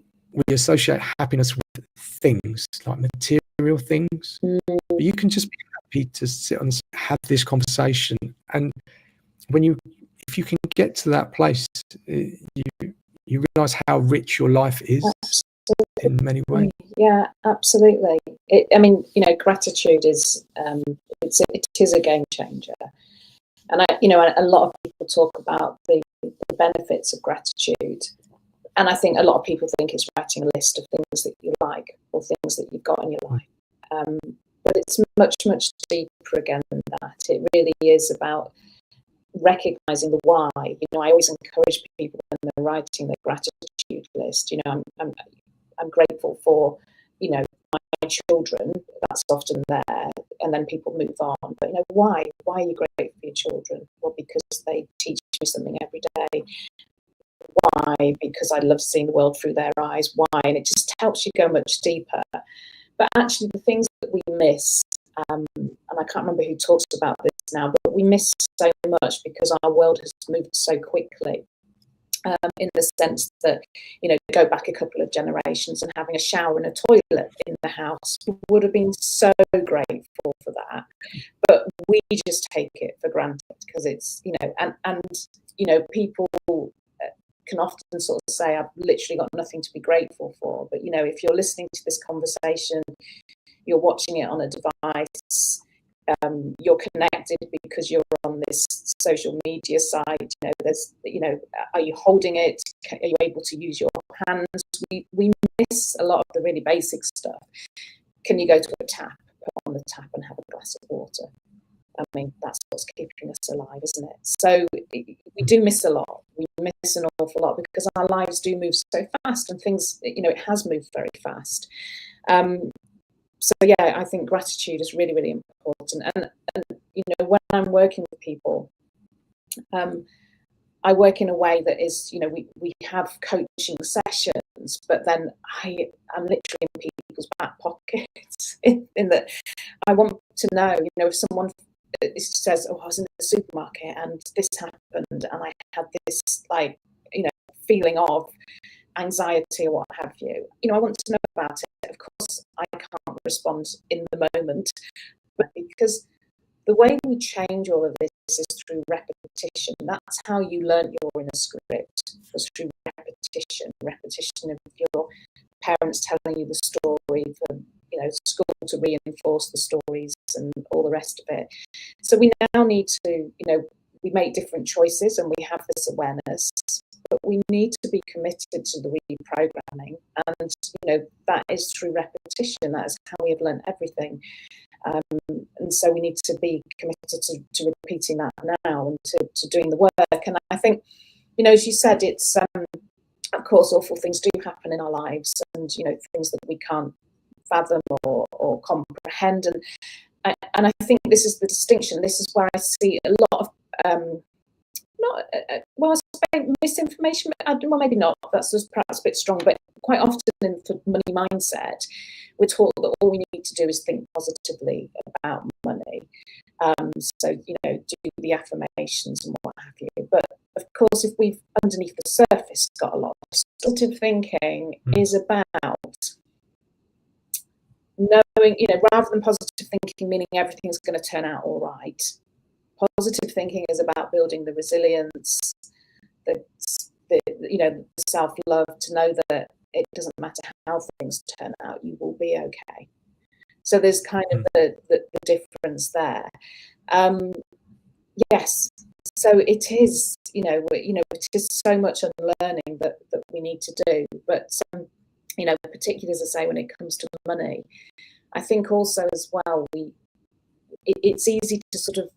associate happiness with things, like material things. But you can just be happy to sit and have this conversation, and if you can get to that place, you realize how rich your life is. Absolutely. In many ways. Yeah, absolutely. I mean, you know, gratitude is it is a game changer, and a lot of people talk about the benefits of gratitude, and I think a lot of people think it's writing a list of things that you like or things that you've got in your life, but it's much deeper again than that. It really is about recognizing the why. You know, I always encourage people when they're writing their gratitude list. You know, I'm grateful for, you know, my children, that's often there, and then people move on. But why are you grateful for your children? Well, because they teach me something every day. Why? Because I love seeing the world through their eyes. Why? And it just helps you go much deeper. But actually, the things that we miss, and I can't remember who talks about this now, but we miss so much because our world has moved so quickly. In the sense that, go back a couple of generations and having a shower and a toilet in the house would have been so grateful for that. But we just take it for granted because it's, and people can often sort of say, I've literally got nothing to be grateful for. But, if you're listening to this conversation, you're watching it on a device, you're connected because you're on this social media site, are you holding it? Are you able to use your hands? We miss a lot of the really basic stuff. Can you go to a tap, put on the tap and have a glass of water? I mean, that's what's keeping us alive, isn't it? So we do miss a lot. We miss an awful lot because our lives do move so fast, and things, it has moved very fast. So yeah, I think gratitude is really, really important. And when I'm working with people, I work in a way that is, we have coaching sessions, but then I'm literally in people's back pockets in that I want to know, if someone says, oh, I was in the supermarket and this happened and I had this feeling of anxiety or what have you. I want to know about it. Of course, I can't respond in the moment, but because the way we change all of this is through repetition. That's how you learn your inner script, was through repetition of your parents telling you the story, for school to reinforce the stories and all the rest of it. So we now need to, we make different choices and we have this awareness, but we need to be committed to the reprogramming, and that is through repetition. That is how we have learned everything. And so we need to be committed to repeating that now and to doing the work. And I think, as you said, it's of course awful things do happen in our lives, and things that we can't fathom or comprehend. And I think this is the distinction. This is where I see a lot of misinformation. Well, maybe not. That's just perhaps a bit strong, but quite often in the money mindset, we're taught that all we need to do is think positively about money. So do the affirmations and what have you. But of course, if we've underneath the surface got a lot of positive thinking, is about knowing, rather than positive thinking meaning everything's going to turn out all right. Positive thinking is about building the resilience, the self-love, to know that it doesn't matter how things turn out, you will be okay. So there's kind of the difference there. Yes, so it is, it is so much unlearning that we need to do. But particularly, as I say, when it comes to money, I think also as well, it's easy to sort of,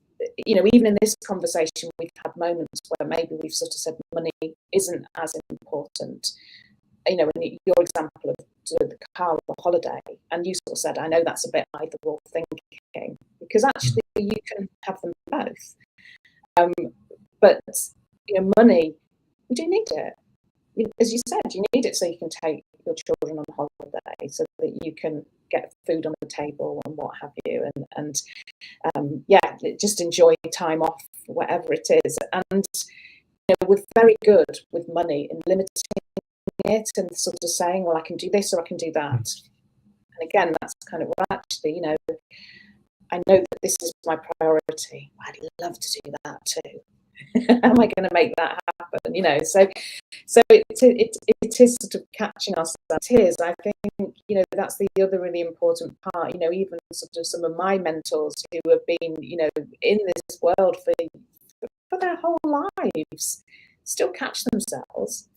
even in this conversation, we've had moments where maybe we've sort of said money isn't as important. And your example of the car or the holiday, and you sort of said, I know that's a bit either or thinking, because actually you can have them both. But money, we do need it. As you said, you need it so you can take your children on holiday, so that you can get food on the table and what have you, and just enjoy time off, whatever it is. And we're very good with money in limiting it and sort of saying, well, I can do this or I can do that. And again, that's kind of what actually, I know that this is my priority. I'd love to do that too. Am I going to make that happen? So it is sort of catching ourselves. It is, I think, that's the other really important part. Even sort of some of my mentors who have been, in this world for their whole lives, still catch themselves.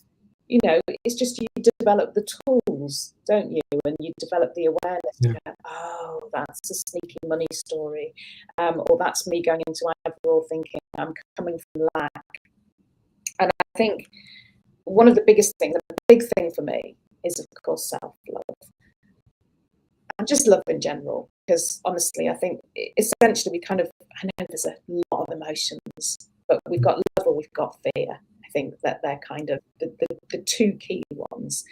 It's just you develop the tools, don't you? And you develop the awareness. Yeah. Oh, that's a sneaky money story. Or that's me going into overall thinking, I'm coming from lack. And I think one of the biggest things, the big thing for me is, of course, self-love. and just love in general. Because honestly, I think essentially I know there's a lot of emotions, but we've got love or we've got fear. I think that they're kind of the two key ones.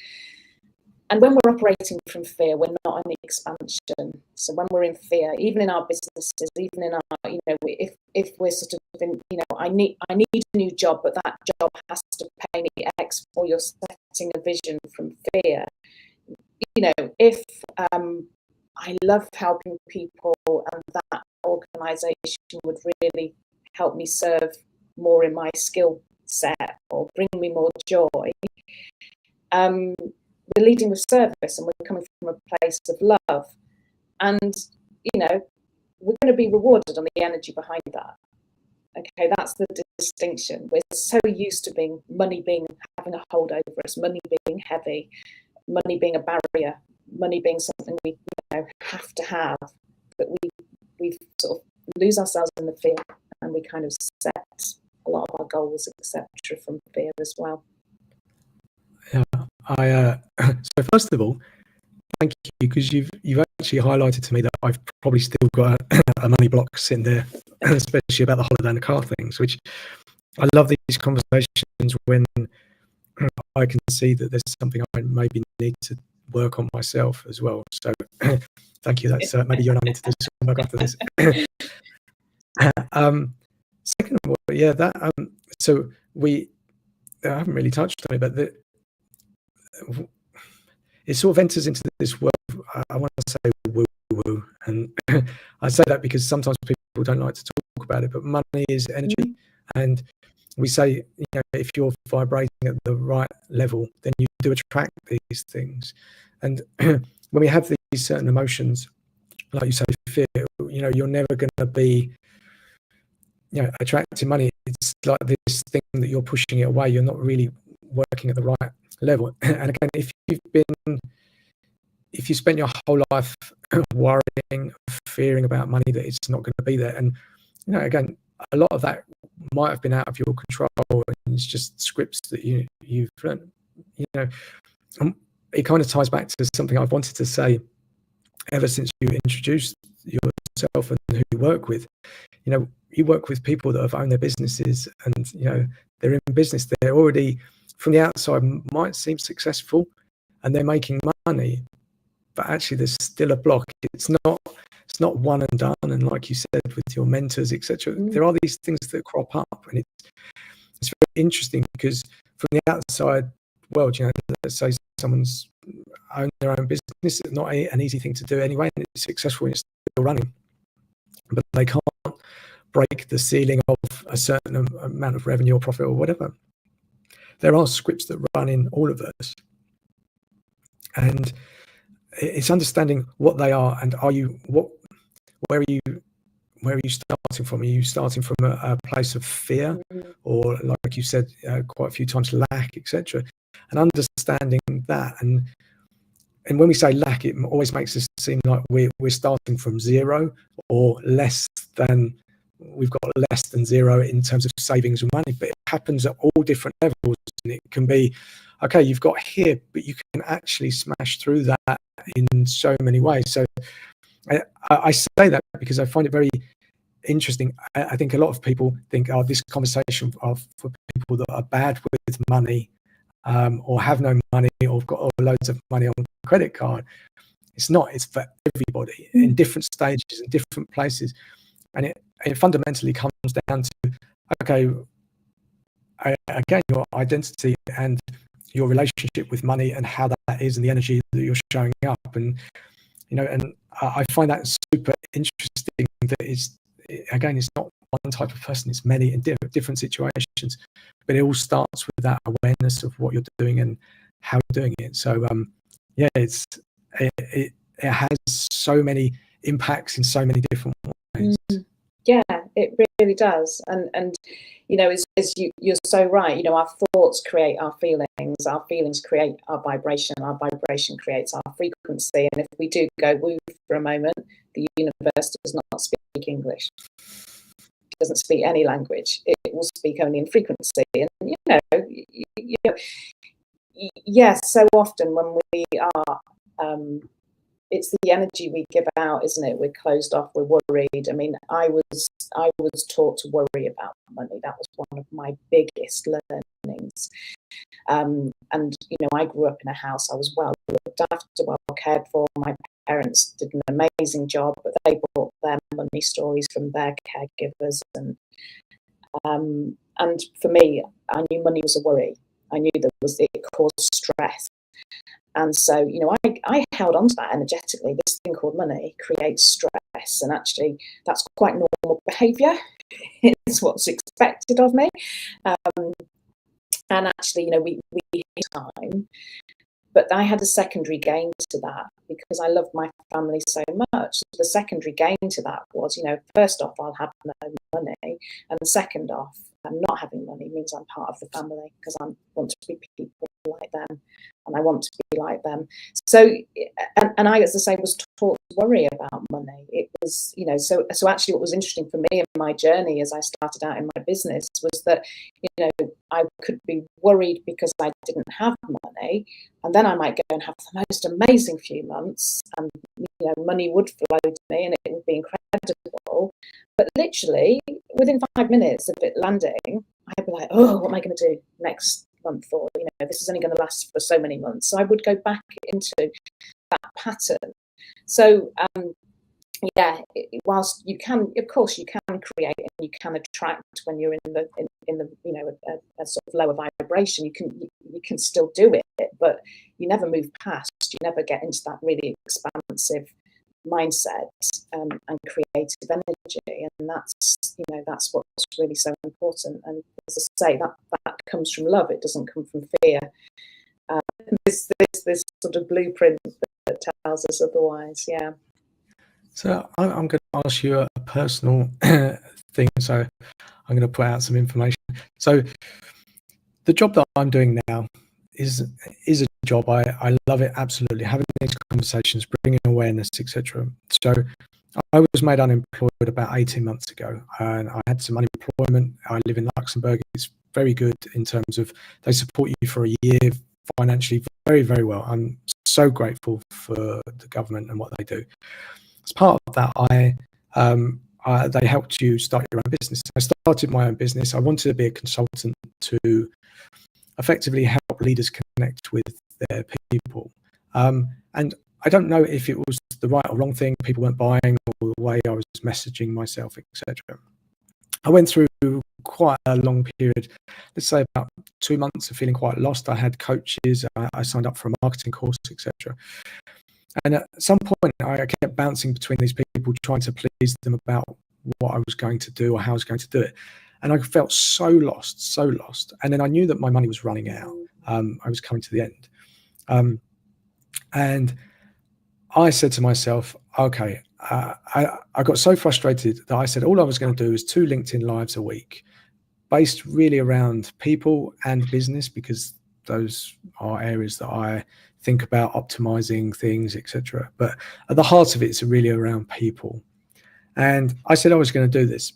And when we're operating from fear, we're not in expansion. So when we're in fear, even in our businesses, even in our, if we're sort of in, I need a new job, but that job has to pay me X, or you're setting a vision from fear. If I love helping people and that organisation would really help me serve more in my skill set or bring me more joy, we're leading with service and we're coming from a place of love, and we're going to be rewarded on the energy behind that. Okay, that's the distinction. We're so used to having a hold over us, money being heavy, money being a barrier, money being something we have to have, that we sort of lose ourselves in the fear, and we kind of set a lot of our goals, etc., from fear as well. Yeah, so first of all, thank you, because you've actually highlighted to me that I've probably still got a money block sitting there, especially about the holiday and the car things, which I love these conversations when I can see that there's something I maybe need to work on myself as well. So thank you. That's maybe you and I need to do some work after this. Second of all, yeah, that so I haven't really touched on it, but it sort of enters into this world. I want to say woo, and I say that because sometimes people don't like to talk about it, but money is energy, and we say, if you're vibrating at the right level, then you do attract these things. And when we have these certain emotions, like you say, fear, you're never going to be, attracting money. It's like this thing that you're pushing it away. You're not really working at the right level. And again, if you spend your whole life worrying, fearing about money, that it's not going to be there, and again, a lot of that might have been out of your control, and it's just scripts that you've learned. It kind of ties back to something I've wanted to say ever since you introduced yourself and who you work with. You work with people that have owned their businesses, and they're in business. They're already, from the outside, might seem successful, and they're making money, but actually there's still a block. It's not one and done. And like you said, with your mentors, etc., there are these things that crop up, and it's very interesting because from the outside world, let's say someone's owned their own business. It's not an easy thing to do anyway, and it's successful and it's still running, but they can't break the ceiling of a certain amount of revenue or profit or whatever. There are scripts that run in all of us, and it's understanding what they are, and where are you starting from? Are you starting from a place of fear, or, like you said quite a few times, lack, etc.? And understanding that, and when we say lack, it always makes us seem like we're starting from zero, or less than. We've got less than zero in terms of savings and money, but it happens at all different levels, and it can be, okay, you've got here, but you can actually smash through that in so many ways. So I say that because I find it very interesting. I think a lot of people think, this conversation for people that are bad with money, or have no money, or have got loads of money on credit card. It's not. It's for everybody in different stages, in different places, and it fundamentally comes down to, okay, again, your identity and your relationship with money, and how that is, and the energy that you're showing up, and and I find that super interesting. That it's not one type of person; it's many in different situations, but it all starts with that awareness of what you're doing and how you're doing it. So yeah, it has so many impacts in so many different ways. Yeah, it really does. And as you're so right, our thoughts create our feelings create our vibration creates our frequency. And if we do go woo for a moment, the universe does not speak English. It doesn't speak any language. It will speak only in frequency. And yes, so often when we are it's the energy we give out, isn't it? We're closed off, we're worried. I mean, I was taught to worry about money. That was one of my biggest learnings. And I grew up in a house. I was well looked after, well cared for. My parents did an amazing job, but they brought their money stories from their caregivers, and for me, I knew money was a worry. I knew it caused stress. And so, I held on to that energetically. This thing called money creates stress, and actually that's quite normal behaviour. It's what's expected of me. And actually, we hit time. But I had a secondary gain to that because I loved my family so much. The secondary gain to that was, first off, I'll have no money. And second off, not having money means I'm part of the family because I want to be people like them and I want to be like them. So, and I, as I say, was taught to worry about money. It was, so actually what was interesting for me in my journey as I started out in my business was that, I could be worried because I didn't have money, and then I might go and have the most amazing few months, and money would flow to me and it would be incredible. But literally within 5 minutes of it landing, I'd be like, oh, what am I going to do next month? Or this is only going to last for so many months. So I would go back into that pattern. So whilst you can, of course, you can create and you can attract when you're in the a sort of lower vibration. You can still do it, but you never move past. You never get into that really expansive mindset and creative energy, and that's what's really so important. And as I say, that comes from love. It doesn't come from fear. This sort of blueprint that tells us otherwise. Yeah. So I'm going to ask you a personal thing. So I'm going to put out some information. So the job that I'm doing now is a job. I love it, absolutely. Having these conversations, bringing awareness, etc. So I was made unemployed about 18 months ago, and I had some unemployment. I live in Luxembourg. It's very good in terms of they support you for a year financially, very, very well. I'm so grateful for the government and what they do. As part of that, they helped you start your own business. I started my own business. I wanted to be a consultant to effectively help leaders connect with their people. And I don't know if it was the right or wrong thing, people weren't buying, or the way I was messaging myself, etc. I went through quite a long period, let's say about 2 months of feeling quite lost. I had coaches, I signed up for a marketing course, etc. And at some point, I kept bouncing between these people, trying to please them about what I was going to do or how I was going to do it. And I felt so lost. And then I knew that my money was running out. I was coming to the end. And I said to myself, okay, I got so frustrated that I said all I was going to do is 2 LinkedIn Lives a week, based really around people and business, because those are areas that I think about optimizing things, etc. But at the heart of it, it's really around people. And I said I was going to do this,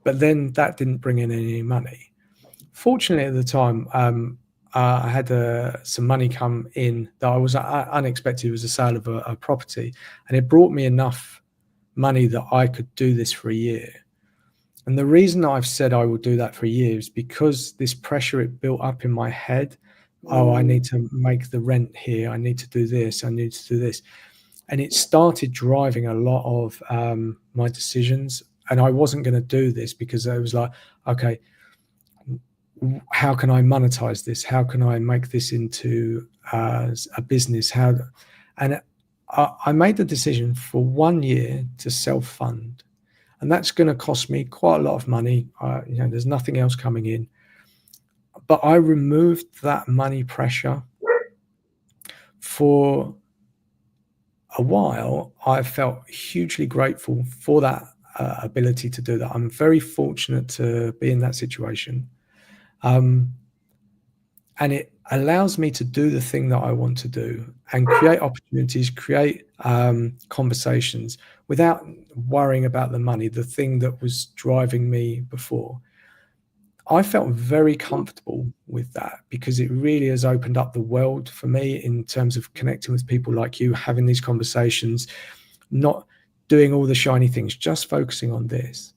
but then that didn't bring in any money. Fortunately, at the time, I had some money come in that I was unexpected. It was a sale of a property, and it brought me enough money that I could do this for a year. And the reason I've said I will do that for a year is because this pressure it built up in my head. Oh, I need to make the rent here. I need to do this. I need to do this. And it started driving a lot of my decisions. And I wasn't going to do this because I was like, okay, how can I monetize this? How can I make this into a business? And I made the decision for 1 year to self-fund. And that's going to cost me quite a lot of money. There's nothing else coming in. But I removed that money pressure. For a while, I felt hugely grateful for that ability to do that. I'm very fortunate to be in that situation. And it allows me to do the thing that I want to do and create opportunities, create conversations without worrying about the money, the thing that was driving me before. I felt very comfortable with that because it really has opened up the world for me in terms of connecting with people like you, having these conversations, not doing all the shiny things, just focusing on this.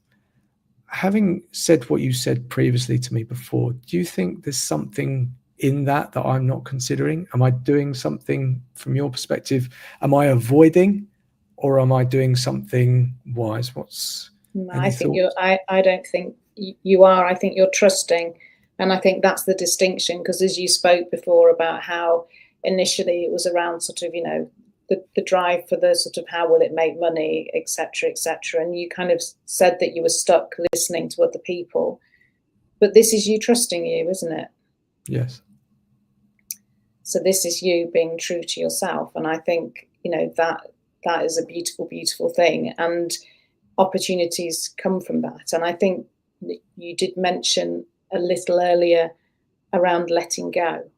Having said what you said previously to me before, do you think there's something in that that I'm not considering? Am I doing something from your perspective? Am I avoiding, or am I doing something wise? What's I any think thoughts? I don't think you are. I think you're trusting. And I think that's the distinction, because as you spoke before about how initially it was around sort of, the drive for the sort of how will it make money, etc., etc. And you kind of said that you were stuck listening to other people. But this is you trusting you, isn't it? Yes. So this is you being true to yourself. And I think, that is a beautiful, beautiful thing. And opportunities come from that. And I think you did mention a little earlier around letting go.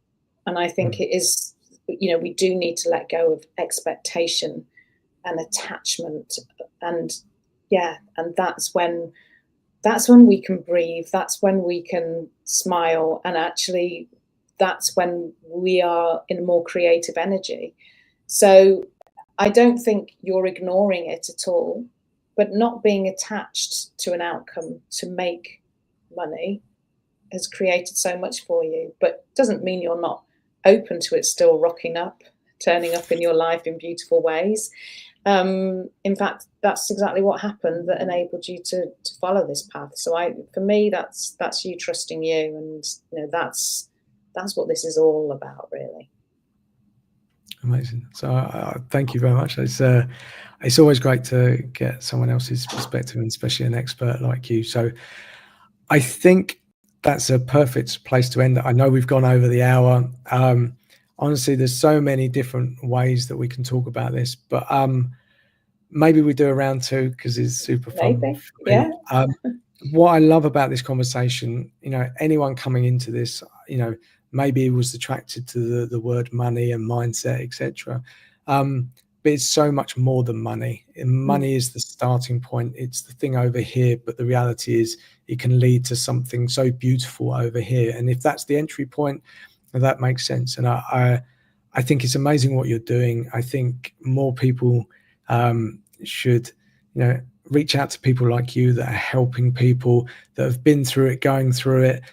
And I think it is, we do need to let go of expectation and attachment. And and that's when we can breathe. That's when we can smile. And actually, that's when we are in a more creative energy. So I don't think you're ignoring it at all, but not being attached to an outcome to make money has created so much for you. But doesn't mean you're not open to it still rocking up, turning up in your life in beautiful ways. In fact, that's exactly what happened that enabled you to follow this path. So for me, that's you trusting you, and that's what this is all about, really. Amazing. So thank you very much. It's always great to get someone else's perspective, and especially an expert like you. So I think that's a perfect place to end it. I know we've gone over the hour. Honestly, there's so many different ways that we can talk about this, but maybe we do a round two because it's super fun Maybe, for yeah. me. What I love about this conversation, anyone coming into this, maybe was attracted to the word money and mindset, etc. But it's so much more than money. And money is the starting point. It's the thing over here. But the reality is it can lead to something so beautiful over here. And if that's the entry point, that makes sense. And I think it's amazing what you're doing. I think more people should, reach out to people like you that are helping people that have been through it, going through it,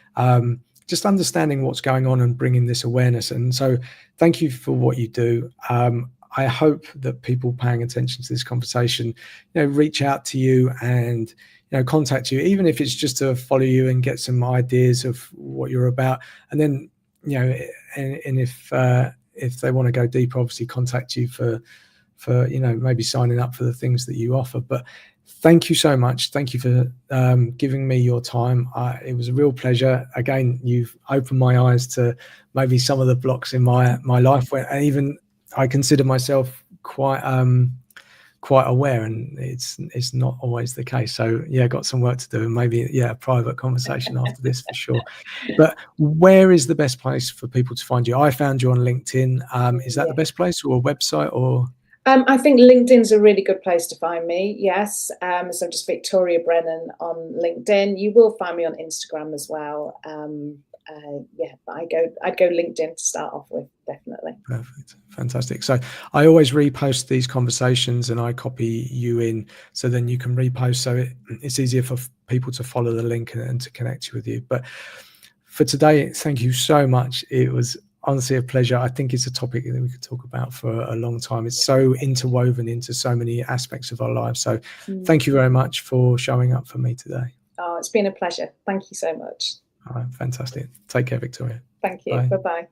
just understanding what's going on and bringing this awareness. And so thank you for what you do. I hope that people paying attention to this conversation, reach out to you and, contact you, even if it's just to follow you and get some ideas of what you're about. And then, and if they want to go deeper, obviously contact you for maybe signing up for the things that you offer. But thank you so much. Thank you for giving me your time. It was a real pleasure. Again, you've opened my eyes to maybe some of the blocks in my life where even I consider myself quite aware, and it's not always the case. So yeah, got some work to do, and maybe a private conversation after this for sure. But where is the best place for people to find you? I found you on LinkedIn. Is that the best place, or a website, or? I think LinkedIn's a really good place to find me. Yes. So just Victoria Brennan on LinkedIn. You will find me on Instagram as well. But I'd go LinkedIn to start off with, definitely. Perfect. Fantastic. So I always repost these conversations and I copy you in, so then you can repost. So it's easier for people to follow the link and to connect with you. But for today, thank you so much. It was honestly a pleasure. I think it's a topic that we could talk about for a long time. It's so interwoven into so many aspects of our lives. So thank you very much for showing up for me today. Oh, it's been a pleasure. Thank you so much. All right, fantastic. Take care, Victoria. Thank you. Bye. Bye-bye.